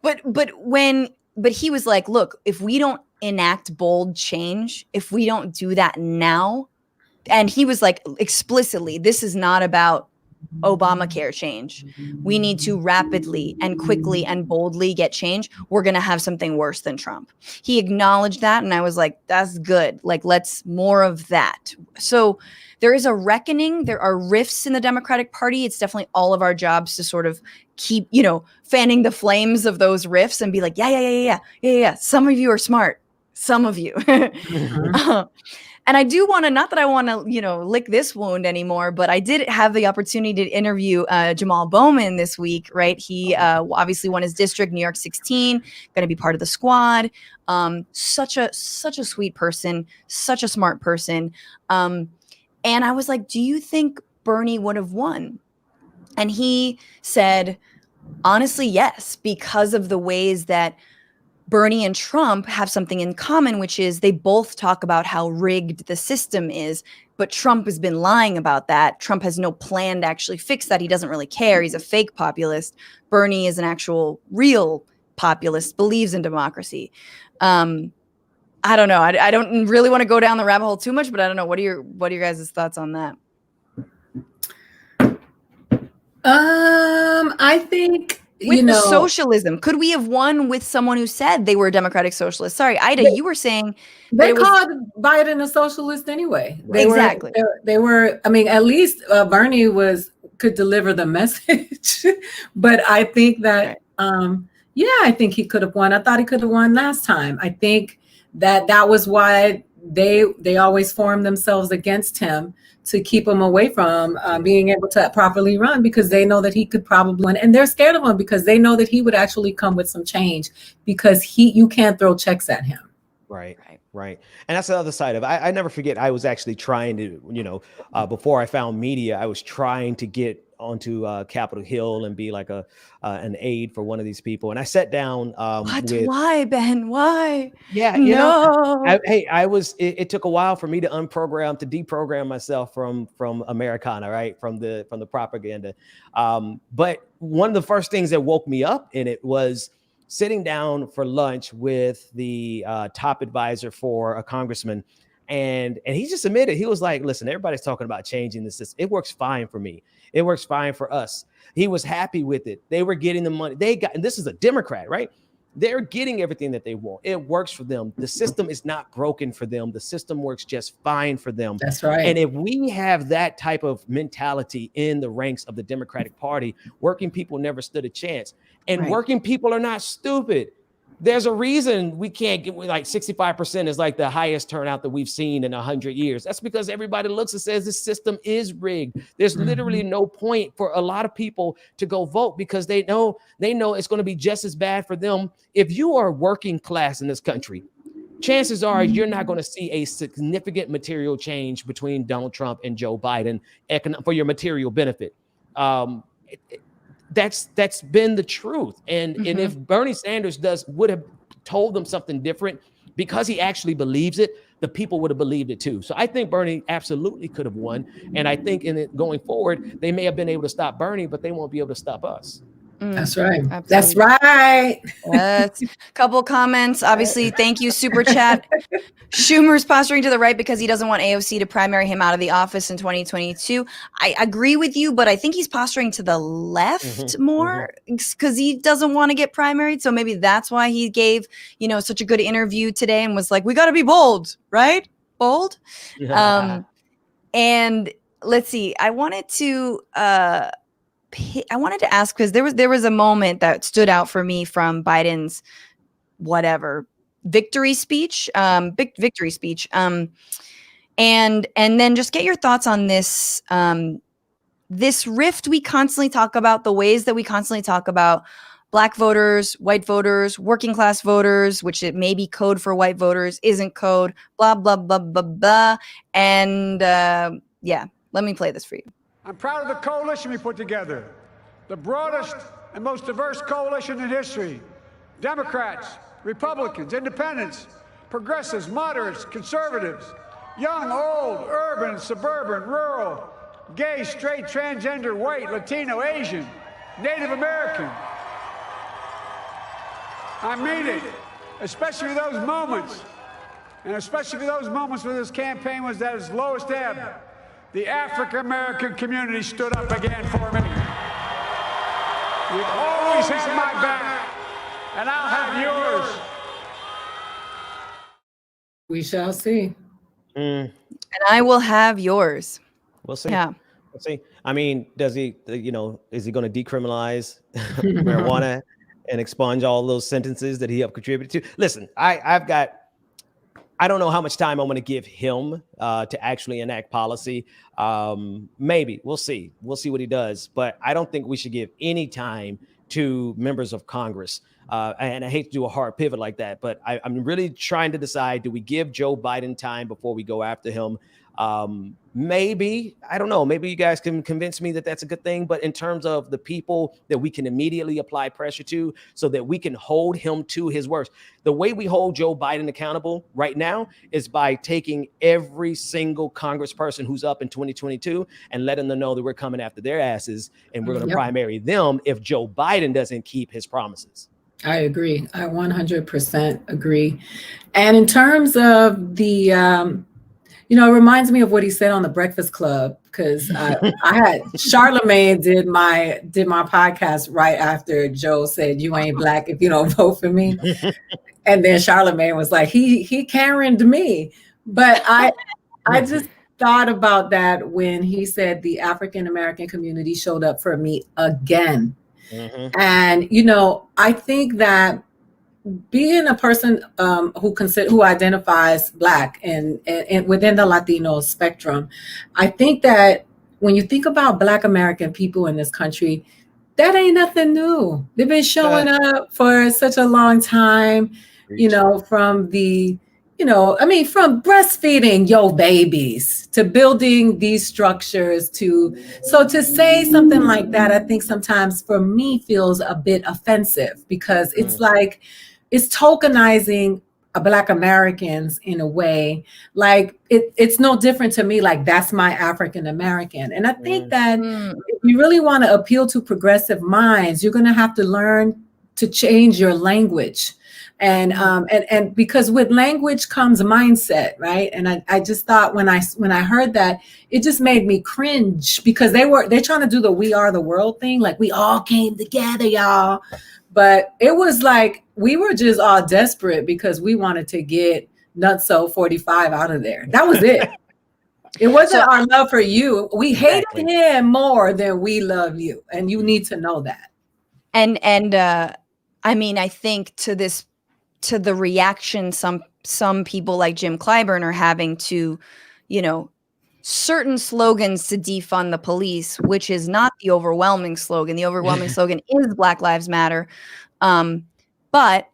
but he was like, look, if we don't enact bold change, if we don't do that now. And he was like, explicitly, this is not about Obamacare change. We need to rapidly and quickly and boldly get change. We're going to have something worse than Trump. He acknowledged that. And I was like, that's good. Like, let's more of that. So there is a reckoning. There are rifts in the Democratic Party. It's definitely all of our jobs to sort of keep, fanning the flames of those rifts and be like, yeah. Some of you are smart. Some of you. And I do want to, not that I want to, lick this wound anymore, but I did have the opportunity to interview Jamal Bowman this week, right? He obviously won his district, New York 16, going to be part of the squad. Such a sweet person, such a smart person. And I was like, do you think Bernie would have won? And he said, honestly, yes, because of the ways that Bernie and Trump have something in common, which is they both talk about how rigged the system is, but Trump has been lying about that. Trump has no plan to actually fix that. He doesn't really care. He's a fake populist. Bernie is an actual real populist, believes in democracy. I don't know. I don't really want to go down the rabbit hole too much, but I don't know. What are your guys' thoughts on that? I think, with the socialism, could we have won with someone who said they were a democratic socialist? Sorry, Aida, you were saying they called Biden a socialist anyway. Exactly. They were. I mean, at least Bernie could deliver the message. But I think that, I think he could have won. I thought he could have won last time. I think that was why they always formed themselves against him, to keep him away from being able to properly run, because they know that he could probably win. And they're scared of him because they know that he would actually come with some change, because you can't throw checks at him. Right. Right. And that's the other side of it. I never forget, I was actually trying to, before I found media, I was trying to get onto Capitol Hill and be like an aide for one of these people. And I sat down What? with, Why, Ben? Why? yeah, No. it took a while for me to deprogram myself from Americana, right? From the propaganda. But one of the first things that woke me up in it was sitting down for lunch with the top advisor for a congressman. And he just admitted, he was like, listen, everybody's talking about changing the system. It works fine for me. It works fine for us. He was happy with it. They were getting the money. And this is a Democrat, right? They're getting everything that they want. It works for them. The system is not broken for them. The system works just fine for them. That's right. And if we have that type of mentality in the ranks of the Democratic Party, working people never stood a chance. And Right. working people are not stupid. There's a reason we can't get, like 65% is like the highest turnout that we've seen in 100 years. That's because everybody looks and says this system is rigged. There's literally no point for a lot of people to go vote because they know it's going to be just as bad for them. If you are working class in this country, chances are you're not going to see a significant material change between Donald Trump and Joe Biden for your material benefit. That's been the truth. And if Bernie Sanders would have told them something different because he actually believes it, the people would have believed it too. So I think Bernie absolutely could have won. And I think going forward, they may have been able to stop Bernie, but they won't be able to stop us. That's right. Absolutely. That's right. Yes. Couple comments. Obviously, thank you, Super Chat. Schumer's posturing to the right because he doesn't want AOC to primary him out of the office in 2022. I agree with you, but I think he's posturing to the left more because he doesn't want to get primaried. So maybe that's why he gave, such a good interview today and was like, we got to be bold, right? Bold. And let's see. I wanted to ask because there was a moment that stood out for me from Biden's victory speech, and then just get your thoughts on this this rift we constantly talk about, the ways that we constantly talk about Black voters, white voters, working class voters, which it may be code for white voters, isn't code, blah blah blah blah blah. And let me play this for you. I'm proud of the coalition we put together, the broadest and most diverse coalition in history. Democrats, Republicans, independents, progressives, moderates, conservatives, young, old, urban, suburban, rural, gay, straight, transgender, white, Latino, Asian, Native American. I mean it, especially those moments, and especially those moments when this campaign was at its lowest ebb. The African-American community stood up again for me. You've always had my back, and I'll have yours. We shall see. And I will have yours. We'll see. Yeah. We'll see. I mean, does he, is he going to decriminalize marijuana and expunge all those sentences that he helped contribute to? Listen, I don't know how much time I'm going to give him to actually enact policy. Maybe we'll see. We'll see what he does. But I don't think we should give any time to members of Congress. And I hate to do a hard pivot like that, but I'm really trying to decide, do we give Joe Biden time before we go after him? Maybe, I don't know, maybe you guys can convince me that that's a good thing. But in terms of the people that we can immediately apply pressure to so that we can hold him to his words, the way we hold Joe Biden accountable right now is by taking every single congressperson who's up in 2022 and letting them know that we're coming after their asses and we're going to primary them if Joe Biden doesn't keep his promises. I agree. I 100% agree. And in terms of the, it reminds me of what he said on the Breakfast Club, because I had Charlemagne did my podcast right after Joe said, "You ain't black if you don't vote for me," and then Charlemagne was like, "He Karen'd me," but I just thought about that when he said the African American community showed up for me again, and I think that being a person who identifies Black and within the Latino spectrum, I think that when you think about Black American people in this country, that ain't nothing new. They've been showing up for such a long time, from the you know, I mean, from breastfeeding your babies to building these structures so to say something like that, I think sometimes for me feels a bit offensive, because it's like, it's tokenizing Black Americans in a way. Like it's no different to me. Like, that's my African American. And I think that if you really want to appeal to progressive minds, you're going to have to learn to change your language. And because with language comes mindset, right? And I just thought when I heard that, it just made me cringe, because they're trying to do the "we are the world" thing, like we all came together, y'all. But it was like we were just all desperate because we wanted to get Nutso 45 out of there. That was it. It wasn't our love for you. We hated him more than we love you, and you need to know that. And I mean, I think to the reaction some people like Jim Clyburn are having to, you know, certain slogans to defund the police, which is not the overwhelming slogan. The overwhelming slogan is Black Lives Matter. But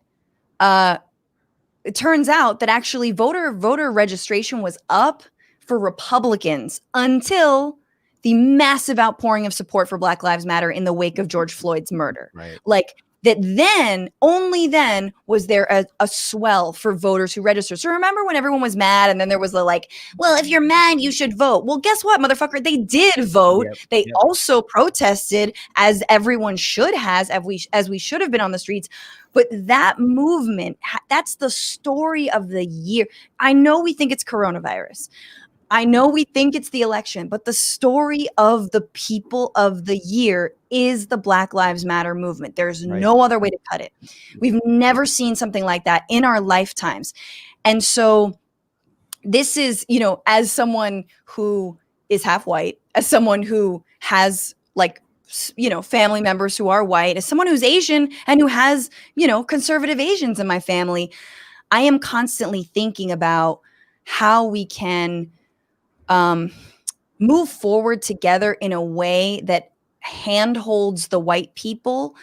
it turns out that actually voter registration was up for Republicans until the massive outpouring of support for Black Lives Matter in the wake of George Floyd's murder. Right. Like, that then, only then was there a swell for voters who registered. So remember when everyone was mad, and then there was the like, well, if you're mad, you should vote. Well, guess what, motherfucker? They did vote. They also protested, as everyone should has, as we should have been on the streets. But that movement, that's the story of the year. I know we think it's coronavirus. I know we think it's the election, but the story of the people of the year is the Black Lives Matter movement. There's no other way to cut it. We've never seen something like that in our lifetimes. And so this is, you know, as someone who is half white, as someone who has, like, you know, family members who are white, as someone who's Asian and who has, you know, conservative Asians in my family, I am constantly thinking about how we can move forward together in a way that handholds the white people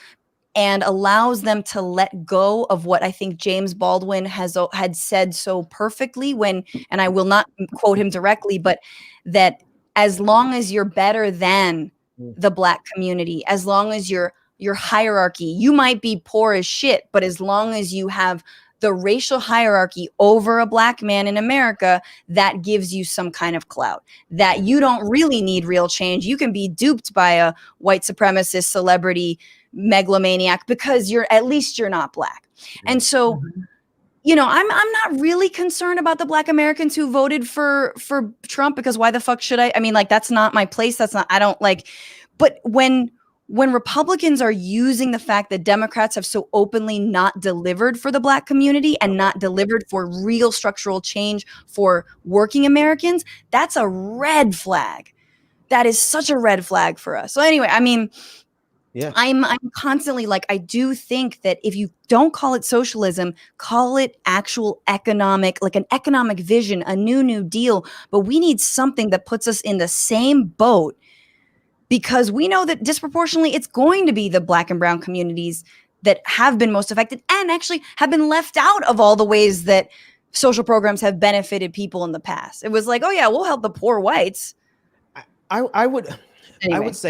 and allows them to let go of what I think James Baldwin had said so perfectly when, and I will not quote him directly, but that as long as you're better than the Black community, as long as your hierarchy, you might be poor as shit, but as long as you have the racial hierarchy over a Black man in America, that gives you some kind of clout, that you don't really need real change. You can be duped by a white supremacist celebrity megalomaniac because at least you're not Black. And so, you know, I'm not really concerned about the Black Americans who voted for Trump, because why the fuck should I? I mean, like, that's not my place. I don't like, but when Republicans are using the fact that Democrats have so openly not delivered for the Black community and not delivered for real structural change for working Americans, that's a red flag. That is such a red flag for us. So anyway, I mean, I'm constantly like, I do think that if you don't call it socialism, call it actual economic, like an economic vision, a new deal. But we need something that puts us in the same boat, because we know that disproportionately it's going to be the Black and brown communities that have been most affected and actually have been left out of all the ways that social programs have benefited people in the past. It was like, oh yeah, we'll help the poor whites. I would say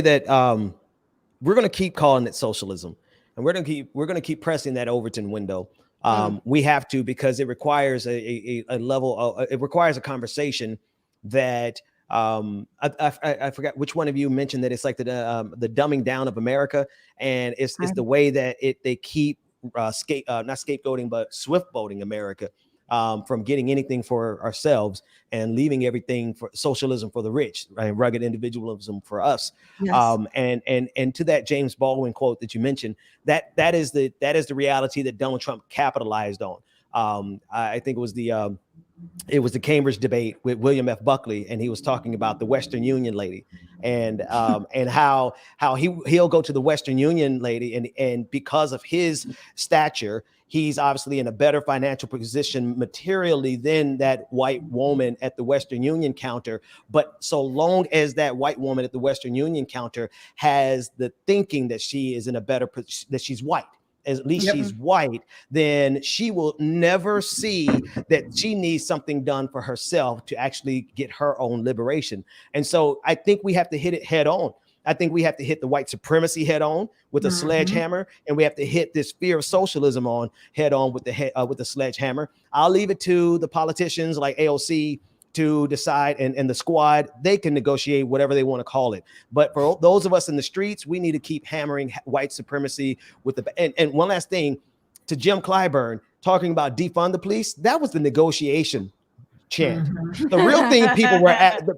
that we're going to keep calling it socialism, and we're going to keep pressing that Overton window. We have to, because it requires a level of, it requires a conversation that I forgot which one of you mentioned that it's like the dumbing down of America, and it's the way that they keep not scapegoating but swift boating America from getting anything for ourselves and leaving everything for socialism for the rich, right? Rugged individualism for us. Yes. And to that James Baldwin quote that you mentioned, that is the reality that Donald Trump capitalized on. I think it was the Cambridge debate with William F. Buckley, and he was talking about the Western Union lady, and how he'll go to the Western Union lady, and because of his stature, he's obviously in a better financial position materially than that white woman at the Western Union counter. But so long as that white woman at the Western Union counter has the thinking that she is in a better, that she's white, at least she's white, then she will never see that she needs something done for herself to actually get her own liberation. And so I think we have to hit it head on. I think we have to hit the white supremacy head on with a sledgehammer, and we have to hit this fear of socialism on head on with the sledgehammer. I'll leave it to the politicians like AOC to decide, and the squad, they can negotiate whatever they want to call it. But for those of us in the streets, we need to keep hammering white supremacy with and one last thing to Jim Clyburn talking about defund the police. That was the negotiation chant. The real thing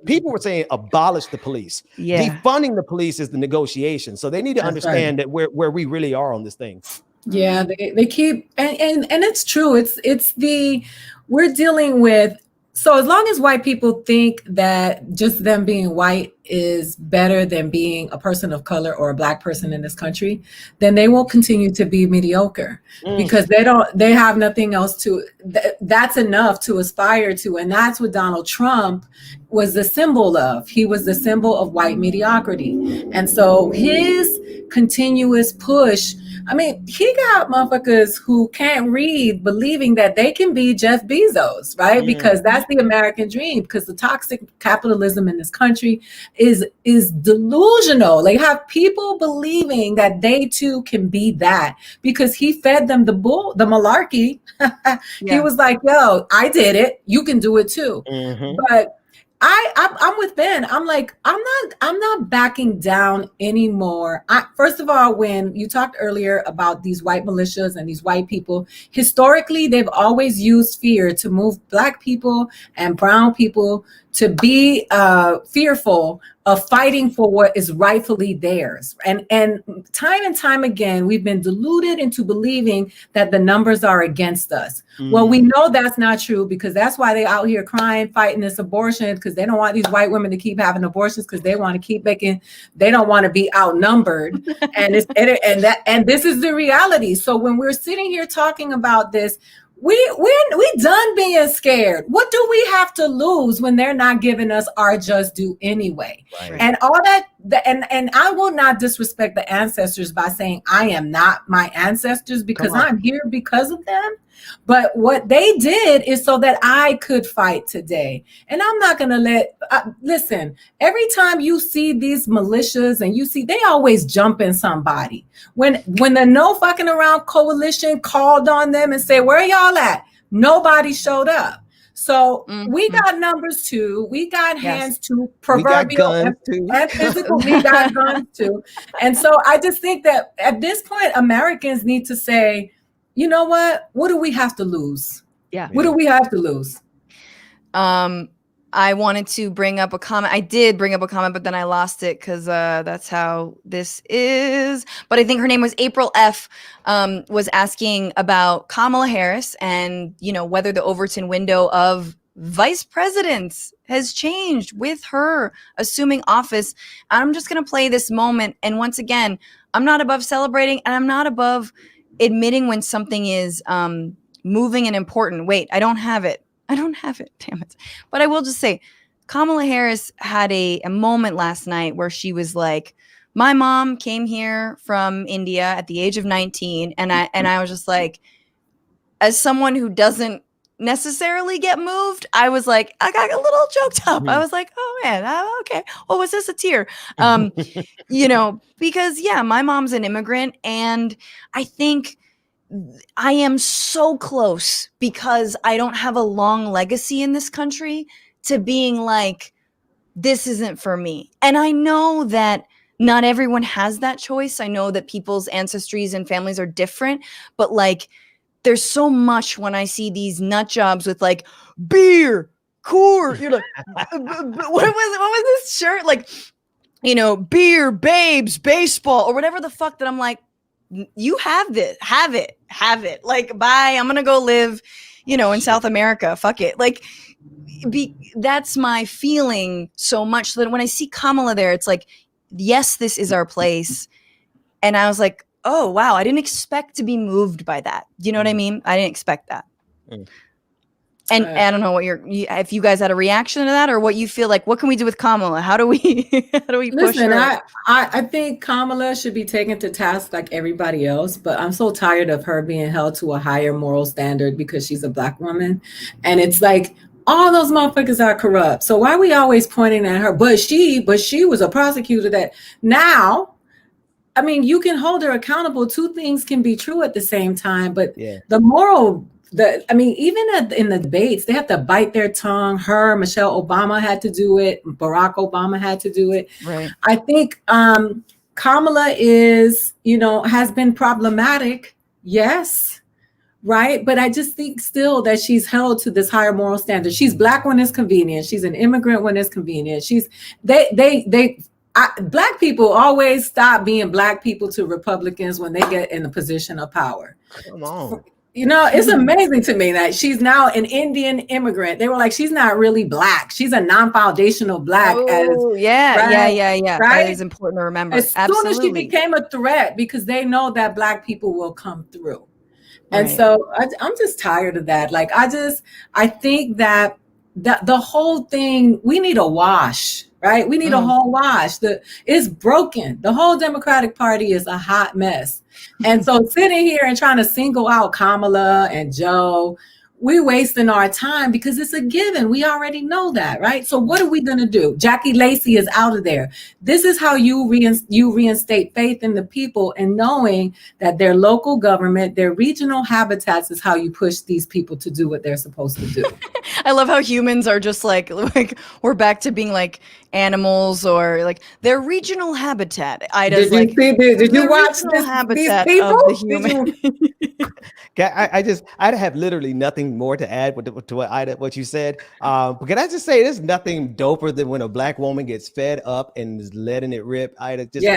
people were saying abolish the police. Defunding the police is the negotiation. So they need to understand that where we really are on this thing. Yeah, they keep and it's true. We're dealing with. So as long as white people think that just them being white is better than being a person of color or a black person in this country, then they will continue to be mediocre because they have nothing else that's enough to aspire to. And that's what Donald Trump was the symbol of. He was the symbol of white mediocrity. And so his continuous push, I mean, he got motherfuckers who can't read believing that they can be Jeff Bezos, right? Because that's the American dream, because the toxic capitalism in this country is delusional. They have people believing that they too can be that because he fed them the malarkey. He was like, yo, I did it. You can do it too. But I'm with Ben. I'm like, I'm not backing down anymore. First of all, when you talked earlier about these white militias and these white people, historically, they've always used fear to move black people and brown people to be fearful of fighting for what is rightfully theirs. And time again, we've been deluded into believing that the numbers are against us. Well, we know that's not true because that's why they out here crying, fighting this abortion, because they don't want these white women to keep having abortions because they want to keep they don't want to be outnumbered. And this is the reality. So when we're sitting here talking about this, we done being scared. What do we have to lose when they're not giving us our just due anyway? Right. And all that, and I will not disrespect the ancestors by saying I am not my ancestors because I'm here because of them. But what they did is so that I could fight today. And I'm not going to listen, every time you see these militias and they always jump in somebody. When the No Fucking Around coalition called on them and said, where y'all at? Nobody showed up. So we got numbers too. We got hands too, proverbial and physical. We got guns too. And so I just think that at this point, Americans need to say, you know what? What do we have to lose? Yeah. What do we have to lose? I wanted to bring up a comment. I did bring up a comment, but then I lost it because that's how this is. But I think her name was April F. Was asking about Kamala Harris and, whether the Overton window of vice presidents has changed with her assuming office. I'm just going to play this moment. And once again, I'm not above celebrating and I'm not above admitting when something is moving and important. Wait, I don't have it. Damn it. But I will just say, Kamala Harris had a moment last night where she was like, my mom came here from India at the age of 19. And I was just like, as someone who doesn't necessarily get moved, I was like, I got a little choked up. I was like, oh man, okay. Oh, was this a tear? Because my mom's an immigrant and I think I am so close because I don't have a long legacy in this country to being like, this isn't for me. And I know that not everyone has that choice. I know that people's ancestries and families are different, but like, there's so much when I see these nut jobs with like beer, Coors. You're like, what was this shirt? Like, beer, babes, baseball, or whatever the fuck that I'm like, you have this, have it. Like, bye. I'm going to go live, in South America. Fuck it. Like, that's my feeling so much. So that when I see Kamala there, it's like, yes, this is our place. And I was like, oh, wow, I didn't expect to be moved by that. You know what I mean? I didn't expect that. And I don't know if you guys had a reaction to that, or what you feel like. What can we do with Kamala? How do we push her? I think Kamala should be taken to task like everybody else, but I'm so tired of her being held to a higher moral standard because she's a Black woman. And it's like, all those motherfuckers are corrupt. So why are we always pointing at her? But she was a prosecutor that now, I mean, you can hold her accountable. Two things can be true at the same time, but the moral, even in the debates, they have to bite their tongue. Michelle Obama had to do it. Barack Obama had to do it. Right. I think Kamala has been problematic. Yes. Right. But I just think still that she's held to this higher moral standard. She's Black when it's convenient. She's an immigrant when it's convenient. Black people always stop being Black people to Republicans when they get in a position of power. Come on. It's amazing to me that she's now an Indian immigrant. They were like, she's not really Black. She's a non-foundational Black. Yeah. Right? That is important to remember. As soon as she became a threat, because they know that Black people will come through. And so I'm just tired of that. Like, I think that the whole thing, we need a wash, right? We need a whole wash. It's broken. The whole Democratic Party is a hot mess. And so sitting here and trying to single out Kamala and Joe, we're wasting our time because it's a given. We already know that, right? So what are we going to do? Jackie Lacey is out of there. This is how you reinstate faith in the people, and knowing that their local government, their regional habitats is how you push these people to do what they're supposed to do. I love how humans are just like we're back to being like animals, or like their regional habitat. Did you watch these people? Of the human. I'd have literally nothing more to add to what you said. But can I just say, there's nothing doper than when a Black woman gets fed up and is letting it rip. I just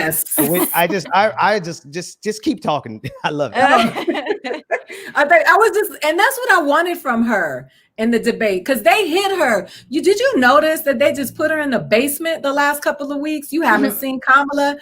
keep talking. I love it. And that's what I wanted from her in the debate, because they hit her. Did you notice that they just put her in the basement the last couple of weeks? You haven't seen Kamala.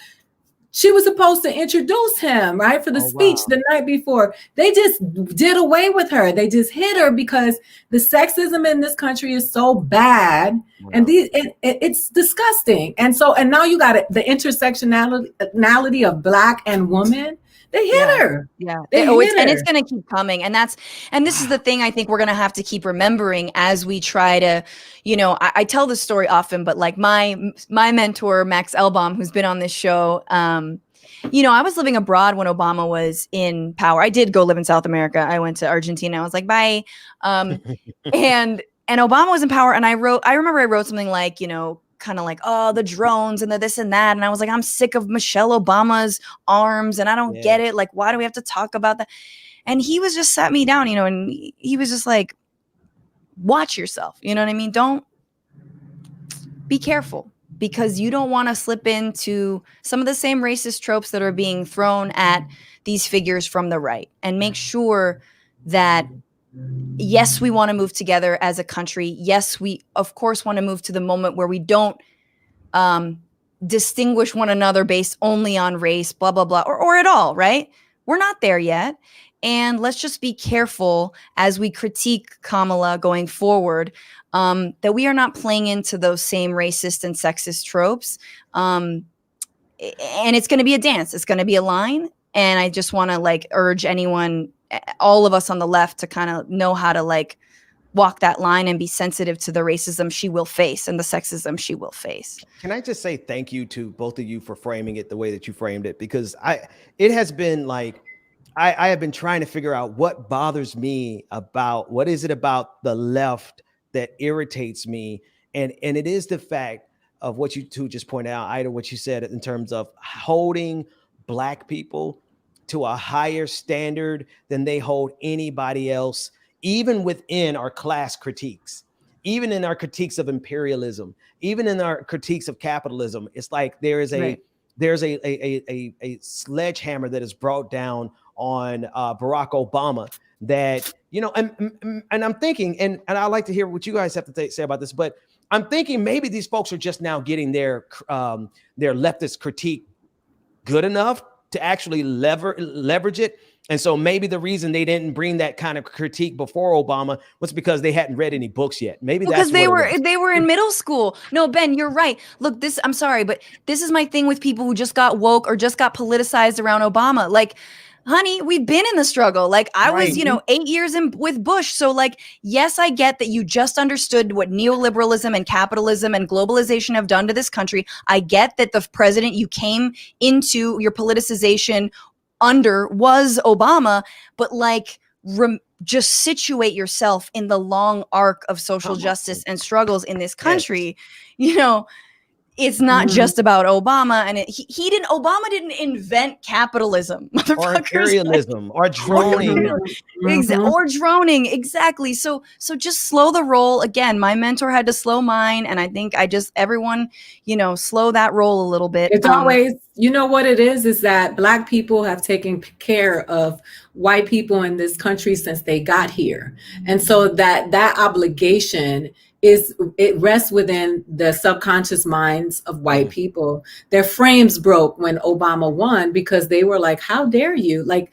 She was supposed to introduce him, right, for the speech the night before. They just did away with her. They just hit her because the sexism in this country is so bad, and it's disgusting. And now you got the intersectionality of Black and woman. They hit her. Yeah. And it's going to keep coming. And this is the thing I think we're going to have to keep remembering as we try to, I tell this story often, but like my mentor, Max Elbaum, who's been on this show, I was living abroad when Obama was in power. I did go live in South America. I went to Argentina. I was like, bye. And Obama was in power. And I remember I wrote something like, kind of like, oh, the drones and the this and that. And I was like, I'm sick of Michelle Obama's arms and I don't get it. Like, why do we have to talk about that? And he was just sat me down, and he was just like, watch yourself. You know what I mean? Don't be careful, because you don't want to slip into some of the same racist tropes that are being thrown at these figures from the right, and make sure that yes, we want to move together as a country. Yes, we, of course, want to move to the moment where we don't distinguish one another based only on race, blah, blah, blah, or at all, right? We're not there yet. And let's just be careful as we critique Kamala going forward, that we are not playing into those same racist and sexist tropes. And it's going to be a dance. It's going to be a line. And I just want to urge anyone, all of us on the left, to kind of know how to walk that line and be sensitive to the racism she will face and the sexism she will face. Can I just say thank you to both of you for framing it the way that you framed it? Because it has been I have been trying to figure out what bothers me about, what is it about the left that irritates me? And it is the fact of what you two just pointed out, Aida, what you said in terms of holding Black people to a higher standard than they hold anybody else, even within our class critiques, even in our critiques of imperialism, even in our critiques of capitalism. It's like there's a sledgehammer that is brought down on Barack Obama that, and I'm thinking, and I'd like to hear what you guys have to say about this, but I'm thinking maybe these folks are just now getting their leftist critique good enough to actually leverage it And so maybe the reason they didn't bring that kind of critique before Obama was because they hadn't read any books yet. Maybe Because that's what they were in middle school. No, Ben, you're right. Look, I'm sorry, but this is my thing with people who just got woke or just got politicized around Obama. Like, honey, we've been in the struggle. Like I was, 8 years with Bush. So like, yes, I get that you just understood what neoliberalism and capitalism and globalization have done to this country. I get that the president you came into your politicization under was Obama, but like just situate yourself in the long arc of social justice and struggles in this country. It's not just about Obama, and Obama didn't invent capitalism, or imperialism, or droning, or droning. Exactly. So just slow the roll. Again, my mentor had to slow mine, and I think everyone, slow that roll a little bit. It's always, what it is that Black people have taken care of white people in this country since they got here, and so that obligation it rests within the subconscious minds of white people. Their frames broke when Obama won because they were like, how dare you? Like,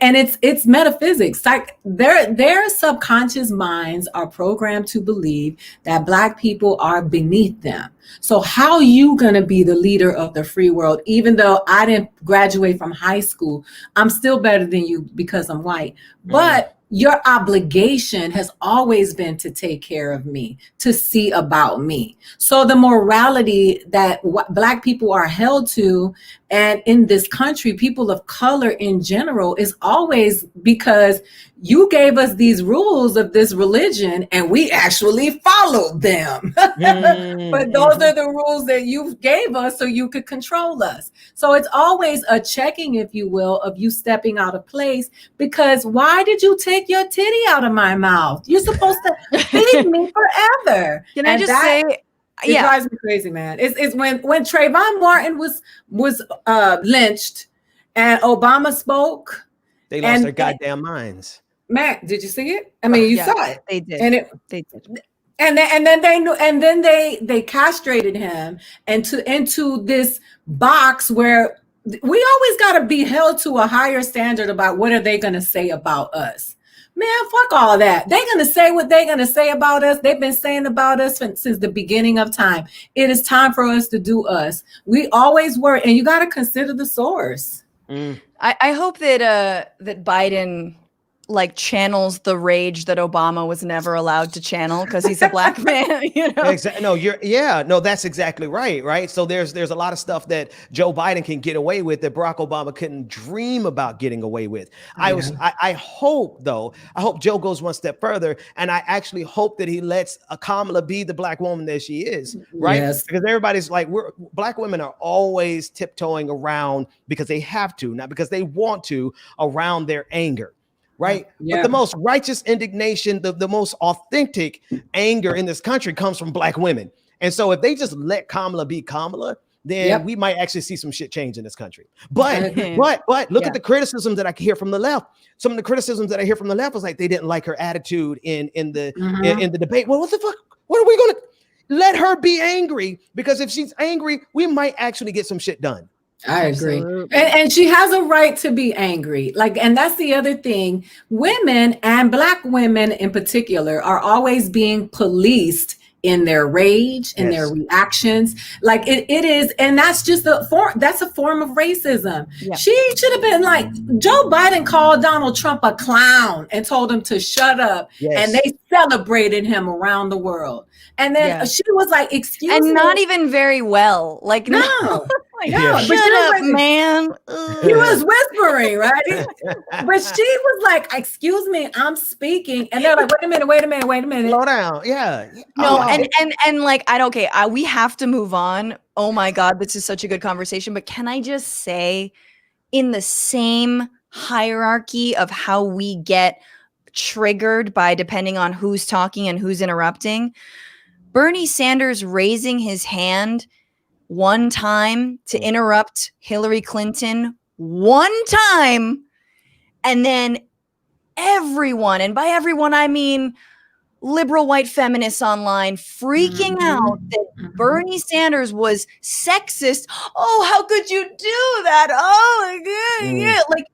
and it's metaphysics. Like their subconscious minds are programmed to believe that Black people are beneath them. So how you going to be the leader of the free world? Even though I didn't graduate from high school, I'm still better than you because I'm white. But your obligation has always been to take care of me, to see about me. So the morality that Black people are held to, and in this country, people of color in general, is always because you gave us these rules of this religion and we actually followed them. But those are the rules that you gave us so you could control us. So it's always a checking, if you will, of you stepping out of place, because why did you take your titty out of my mouth? You're supposed to feed me forever. Can I just say, it drives me crazy, man. It's when Trayvon Martin was lynched and Obama spoke. They lost their goddamn minds. Man, did you see it? I mean, you saw it. They did. And they did. And then they knew, and then they castrated him into this box where we always got to be held to a higher standard about what are they going to say about us. Man, fuck all that. They're going to say what they're going to say about us. They've been saying about us since the beginning of time. It is time for us to do us. We always were, and you got to consider the source. I hope that Biden channels the rage that Obama was never allowed to channel because he's a Black man. Exactly. No, that's exactly right. Right. So there's a lot of stuff that Joe Biden can get away with that Barack Obama couldn't dream about getting away with. I hope Joe goes one step further, and I actually hope that he lets Kamala be the Black woman that she is. Right. Yes. Because everybody's like, Black women are always tiptoeing around because they have to, not because they want to, around their anger. Right. Yeah. But the most righteous indignation, the most authentic anger in this country comes from Black women. And so if they just let Kamala be Kamala, then we might actually see some shit change in this country. But look at the criticisms that I hear from the left. Some of the criticisms that I hear from the left was like they didn't like her attitude in the debate. Well, what the fuck? What are we going to let her be angry? Because if she's angry, we might actually get some shit done. I agree. And she has a right to be angry. And that's the other thing. Women, and Black women in particular, are always being policed in their rage, in their reactions. It is, and that's just that's a form of racism. Yeah. She should have been like, Joe Biden called Donald Trump a clown and told him to shut up. Yes. And they celebrated him around the world. And then she was like, excuse me. And not even very well. No. Shut up, man. He was whispering, right? But she was like, excuse me, I'm speaking. And they're like, wait a minute. Slow down. Yeah. No, and we have to move on. Oh my God, this is such a good conversation. But can I just say, in the same hierarchy of how we get triggered by depending on who's talking and who's interrupting, Bernie Sanders raising his hand one time to interrupt Hillary Clinton one time, and then everyone, and by everyone I mean liberal white feminists online freaking out that Bernie Sanders was sexist. Oh, how could you do that? Oh, yeah. Like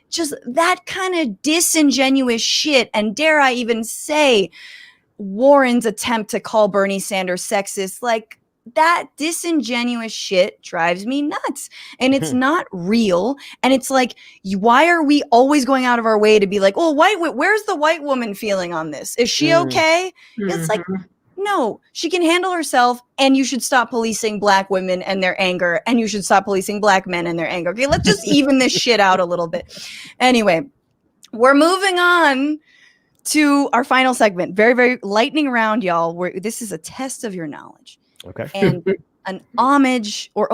just that kind of disingenuous shit. And dare I even say Warren's attempt to call Bernie Sanders sexist, like that disingenuous shit drives me nuts. And it's not real. And it's like, why are we always going out of our way to be like, oh, where's the white woman feeling on this? Is she okay? It's like, no, she can handle herself, and you should stop policing black women and their anger, and you should stop policing black men and their anger. Okay, let's just even this shit out a little bit. Anyway, we're moving on to our final segment. Very, very lightning round, y'all. This is a test of your knowledge. Okay. And an homage or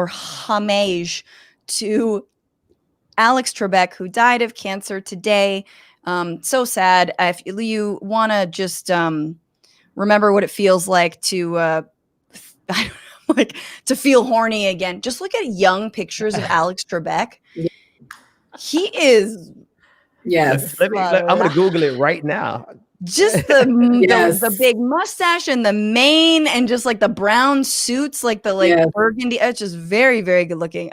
homage to Alex Trebek, who died of cancer today. So sad. If you want to just remember what it feels like to to feel horny again, just look at young pictures of Alex Trebek. He is. Yes. I'm going to Google it right now. Just the big mustache and the mane and just like the brown suits, like the burgundy. It's just very, very good looking.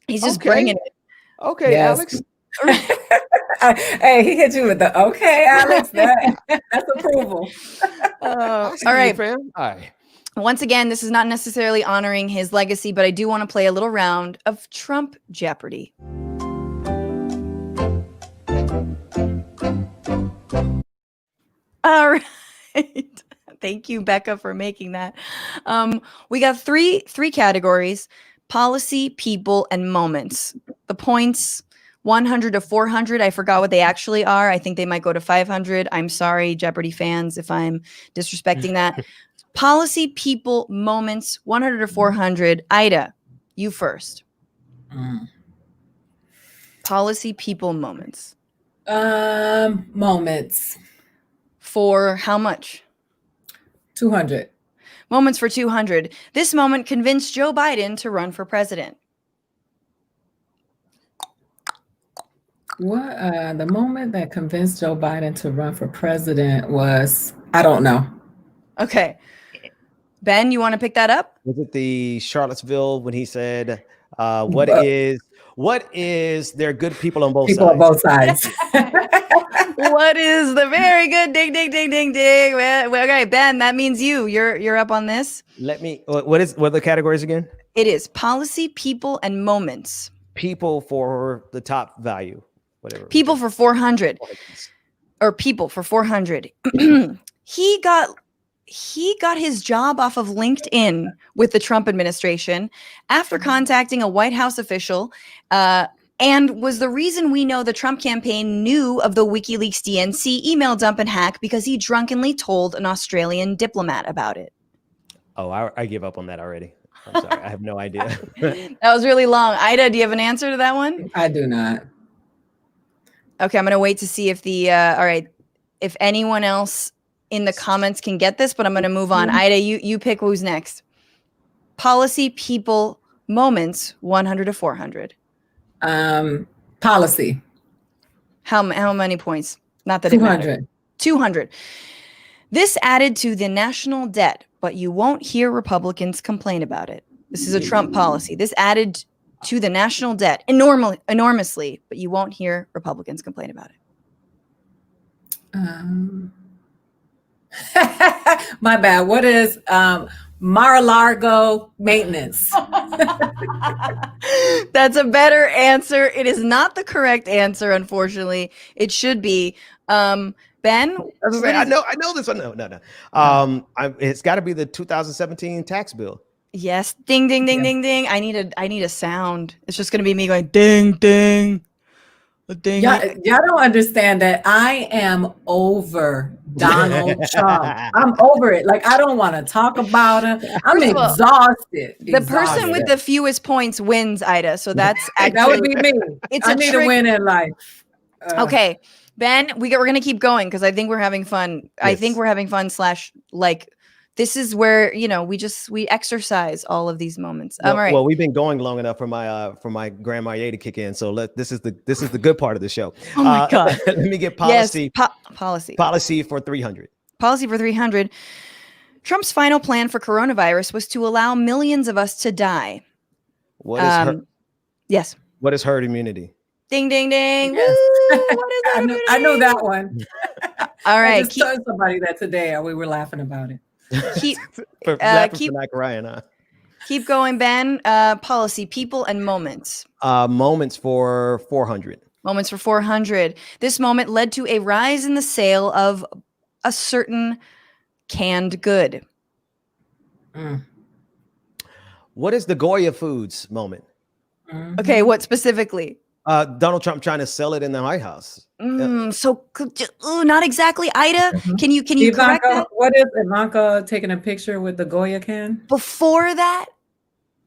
He's just bringing it. Okay, Alex. Hey, he hit you with the okay, Alex. That's approval. All right, fam. All right. Once again, this is not necessarily honoring his legacy, but I do want to play a little round of Trump Jeopardy. All right. Thank you, Becca, for making that. We got three categories: policy, people, and moments. The points 100 to 400. I forgot what they actually are. I think they might go to 500. I'm sorry, Jeopardy fans, if I'm disrespecting that. Policy, people, moments, 100 to 400. Aida, you first. Policy, people, moments. Moments. For how much? 200. Moments for 200. This moment convinced Joe Biden to run for president. What the moment that convinced Joe Biden to run for president was, I don't know. Okay. Ben, you want to pick that up? Was it the Charlottesville when he said, what is there good people on both sides? People on both sides. What is the very good ding ding ding ding ding? Well, okay, Ben, that means you're up on this. What are the categories again? It is policy, people, and moments. People for the top value, whatever. People for 400, or people for 400. He got his job off of LinkedIn with the Trump administration after contacting a White House official, and was the reason we know the Trump campaign knew of the WikiLeaks DNC email dump and hack, because he drunkenly told an Australian diplomat about it. Oh, I give up on that already. I'm sorry. I have no idea. That was really long. Aida, do you have an answer to that one? I do not. Okay, I'm going to wait to see if all right, if anyone else in the comments can get this, but I'm going to move on. Aida, you pick who's next. Policy, people, moments, 100 to 400. Policy. How many points? Not that 200. 200. This added to the national debt, but you won't hear Republicans complain about it. This is a Trump policy. This added to the national debt enormously, but you won't hear Republicans complain about it. My bad. What is Mar-a-Lago maintenance? That's a better answer. It is not the correct answer, unfortunately. It should be. Ben? I know this one. No. It's got to be the 2017 tax bill. Yes. Ding, ding, ding, ding, ding. I need a sound. It's just going to be me going ding, ding. Ding. Y'all don't understand that I am over Donald Trump. I'm over it. Like, I don't want to talk about him. I'm exhausted. The person with the fewest points wins, Aida. So that's actually, that would be me. I need a win in life. Okay, Ben, we're going to keep going because I think we're having fun. Yes. I think we're having fun / like this is where, you know, we exercise all of these moments. Well, All right. well, we've been going long enough for my Grandma Ye to kick in. So this is the good part of the show. Oh my God. Let me get policy. Yes, policy. Policy for 300. Policy for 300. Trump's final plan for coronavirus was to allow millions of us to die. What is Yes. what is herd immunity? Ding, ding, ding. Yes. Woo! What is that? I know that one. All right. I just told somebody that today, and we were laughing about it. Keep, For Mac Ryan, huh? keep going, Ben. Policy, people, and moments. Moments for 400. Moments for 400. This moment led to a rise in the sale of a certain canned good. What is the Goya Foods moment? Okay, what specifically? Donald Trump trying to sell it in the White House. Not exactly. Ida, can you correct that? What is Ivanka taking a picture with the Goya can? Before that,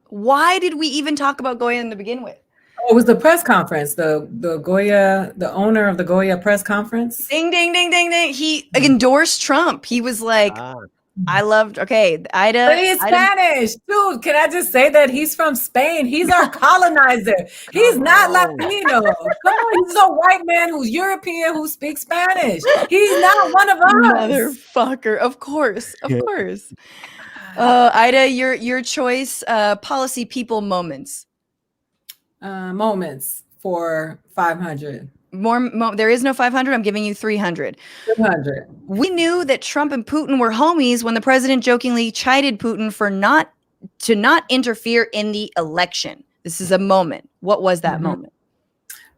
why did we even talk about Goya to begin with? Oh, it was the press conference. The Goya, the owner of the Goya press conference. Ding, ding, ding, ding, ding. He endorsed Trump. He was like, I loved, Ida. But he's Spanish. Dude, can I just say that he's from Spain? He's our colonizer. He's not Latino. Come on, he's a white man who's European who speaks Spanish. He's not one of us. Motherfucker. Of course. Ida, your choice, policy, people, moments. Moments for 500. There is no 500. I'm giving you 300. 200. We knew that Trump and Putin were homies when the president jokingly chided Putin for not interfere in the election. This is a moment. What was that moment?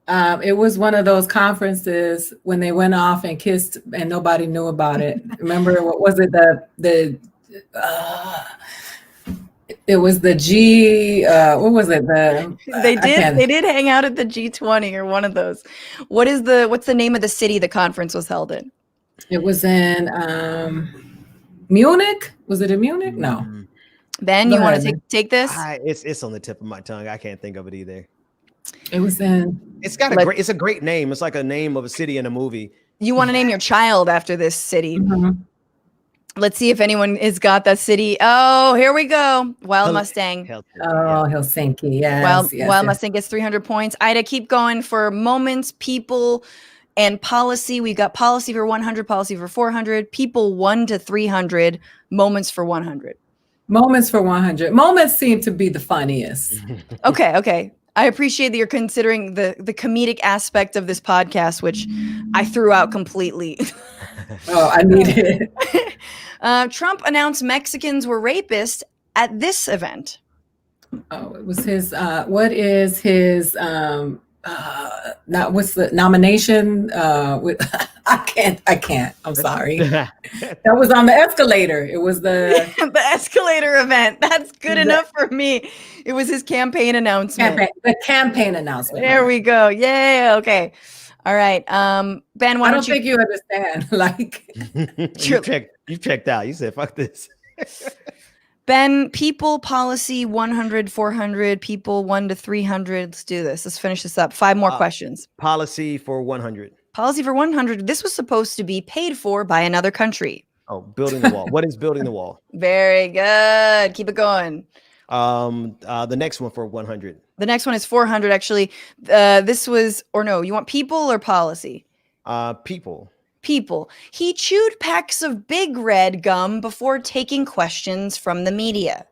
It was one of those conferences when they went off and kissed and nobody knew about it. Remember, what was it? It was the G. What was it? They did hang out at the G20 or one of those. What's the name of the city the conference was held in? It was in Munich. Was it in Munich? No. Ben, you want to take this? It's on the tip of my tongue. I can't think of it either. It was in. It's a great name. It's like a name of a city in a movie. You want to name your child after this city? Mm-hmm. Let's see if anyone has got that city. Oh, here we go. Wild Mustang. Helsinki. Yes. Wild Mustang gets 300 points. Ida, keep going for moments, people, and policy. We've got policy for 100, policy for 400, people 1 to 300, moments for 100. Moments for 100. Moments seem to be the funniest. Okay. I appreciate that you're considering the comedic aspect of this podcast, which I threw out completely. Oh, I needed it. Trump announced Mexicans were rapists at this event. Oh, it was his. What is his? What's the nomination? With I can't. I'm sorry. That was on the escalator. It was the escalator event. That's good enough for me. It was his campaign announcement. The campaign announcement. There we go. Yay. Okay. All right. Ben, I don't think you understand. Like you checked out. You said, fuck this. Ben, people, policy, 100, 400, people, 1 to 300. Let's do this. Let's finish this up. 5 more questions. Policy for 100. Policy for 100. This was supposed to be paid for by another country. Oh, building the wall. What is building the wall? Very good. Keep it going. The next one for 100. The next one is 400, actually. You want people or policy? People. People. He chewed packs of Big Red gum before taking questions from the media.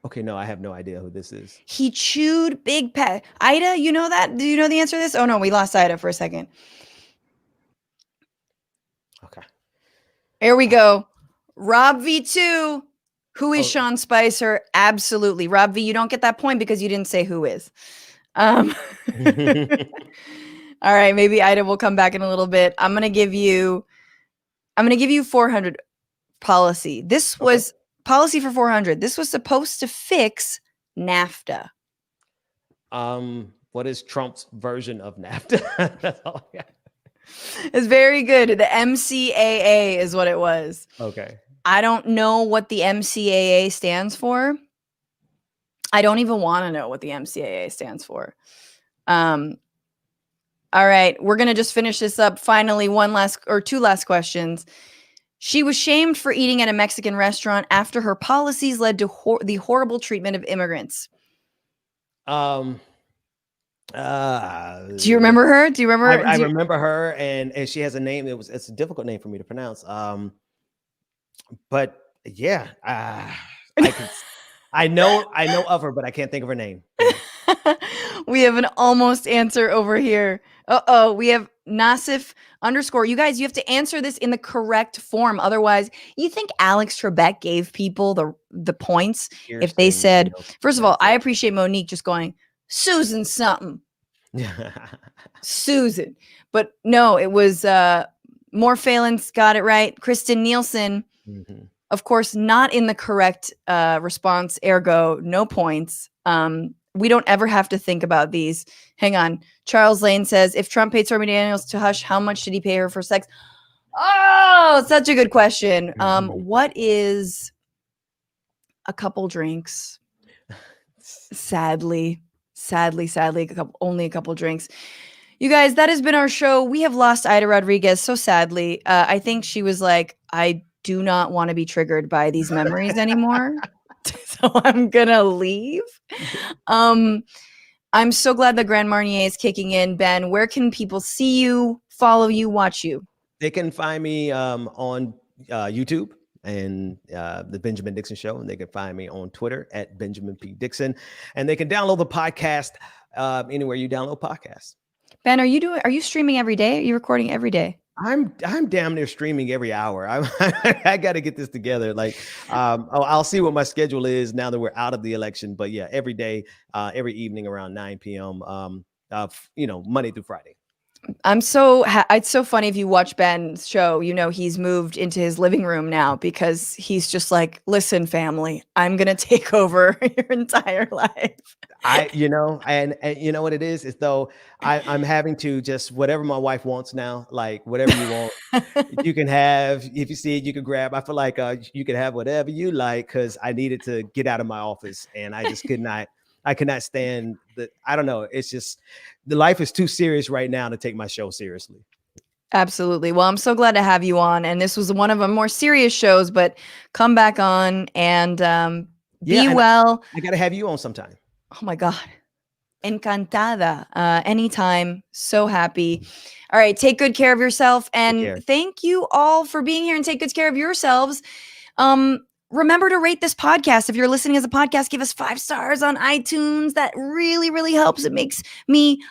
Okay, no, I have no idea who this is. He chewed big pack. Ida, you know that? Do you know the answer to this? Oh, no, we lost Ida for a second. Okay. Here we go. Rob V2. Who is Sean Spicer? Absolutely. Rob V, you don't get that point because you didn't say who is. All right, maybe Ida will come back in a little bit. I'm gonna give you 400 policy. This was policy for 400. This was supposed to fix NAFTA. What is Trump's version of NAFTA? That's all I got. It's very good. The MCAA is what it was. Okay. I don't know what the MCAA stands for. I don't even want to know what the MCAA stands for. All right, we're going to just finish this up. Finally, 2 last questions. She was shamed for eating at a Mexican restaurant after her policies led to the horrible treatment of immigrants. Do you remember her? Do you remember? I remember her, and she has a name. It's a difficult name for me to pronounce. But yeah, I know of her, but I can't think of her name. We have an almost answer over here. We have Nasif _. You guys, you have to answer this in the correct form. Otherwise, you think Alex Trebek gave people the points if they said, first of all, I appreciate Monique just going, Susan something. Susan. But no, it was Moore Phelan's got it right. Kristen Nielsen, of course, not in the correct response, ergo, no points. We don't ever have to think about these. Hang on. Charles Lane says, if Trump paid Stormy Daniels to hush, how much did he pay her for sex? Oh, such a good question. What is a couple drinks? Sadly, only a couple drinks. You guys, that has been our show. We have lost Aida Rodriguez so sadly. I think she was like, I do not want to be triggered by these memories anymore. So I'm gonna leave. I'm so glad the Grand Marnier is kicking in. Ben, where can people see you, follow you, watch you? They can find me on YouTube and the Benjamin Dixon Show, and they can find me on Twitter at Benjamin P. Dixon, and they can download the podcast anywhere you download podcasts. Ben, are you streaming every day? Are you recording every day? I'm damn near streaming every hour. I got to get this together. Like, I'll see what my schedule is now that we're out of the election. But yeah, every day, every evening around 9 p.m. Monday through Friday. It's so funny if you watch Ben's show, he's moved into his living room now because he's just like, listen, family, I'm going to take over your entire life. And you know what it is though, I'm having to just whatever my wife wants now, like whatever you want, you can have. If you see it, you can grab. I feel like you can have whatever you like because I needed to get out of my office and I just could not. I cannot stand the. I don't know. It's just the life is too serious right now to take my show seriously. Absolutely. Well, I'm so glad to have you on, and this was one of the more serious shows. But come back on and be well. I got to have you on sometime. Oh my God. Encantada. Anytime. So happy. All right. Take good care of yourself. And thank you all for being here and take good care of yourselves. Remember to rate this podcast. If you're listening as a podcast, give us 5 stars on iTunes. That really, really helps. It makes me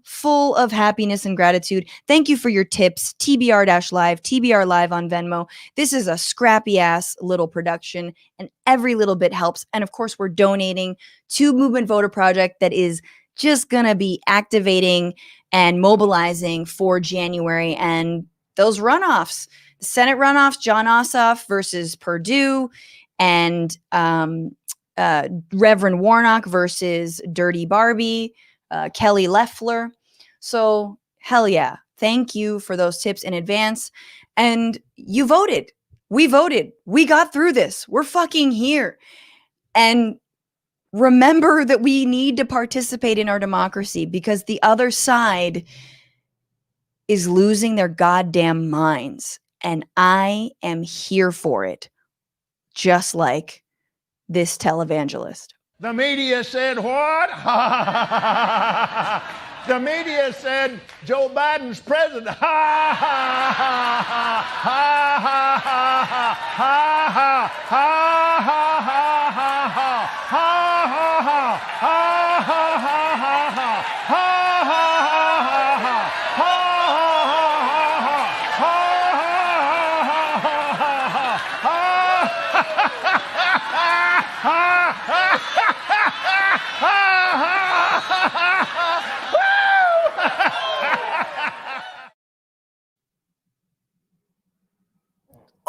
full of happiness and gratitude. Thank you for your tips. TBR-Live, TBR Live on Venmo. This is a scrappy ass little production and every little bit helps. And of course, we're donating to Movement Voter Project that is just going to be activating and mobilizing for January and those runoffs. Senate runoffs, John Ossoff versus Perdue, and Reverend Warnock versus Dirty Barbie, Kelly Loeffler. So hell yeah. Thank you for those tips in advance. And you voted. We voted. We got through this. We're fucking here. And remember that we need to participate in our democracy because the other side is losing their goddamn minds. And I am here for it, just like this televangelist. The media said what? The media said Joe Biden's president. Ha ha ha ha ha ha ha ha ha ha ha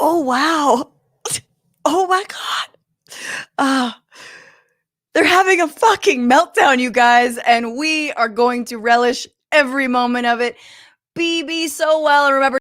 Oh, wow. Oh, my God. They're having a fucking meltdown, you guys, and we are going to relish every moment of it. Be so well, and remember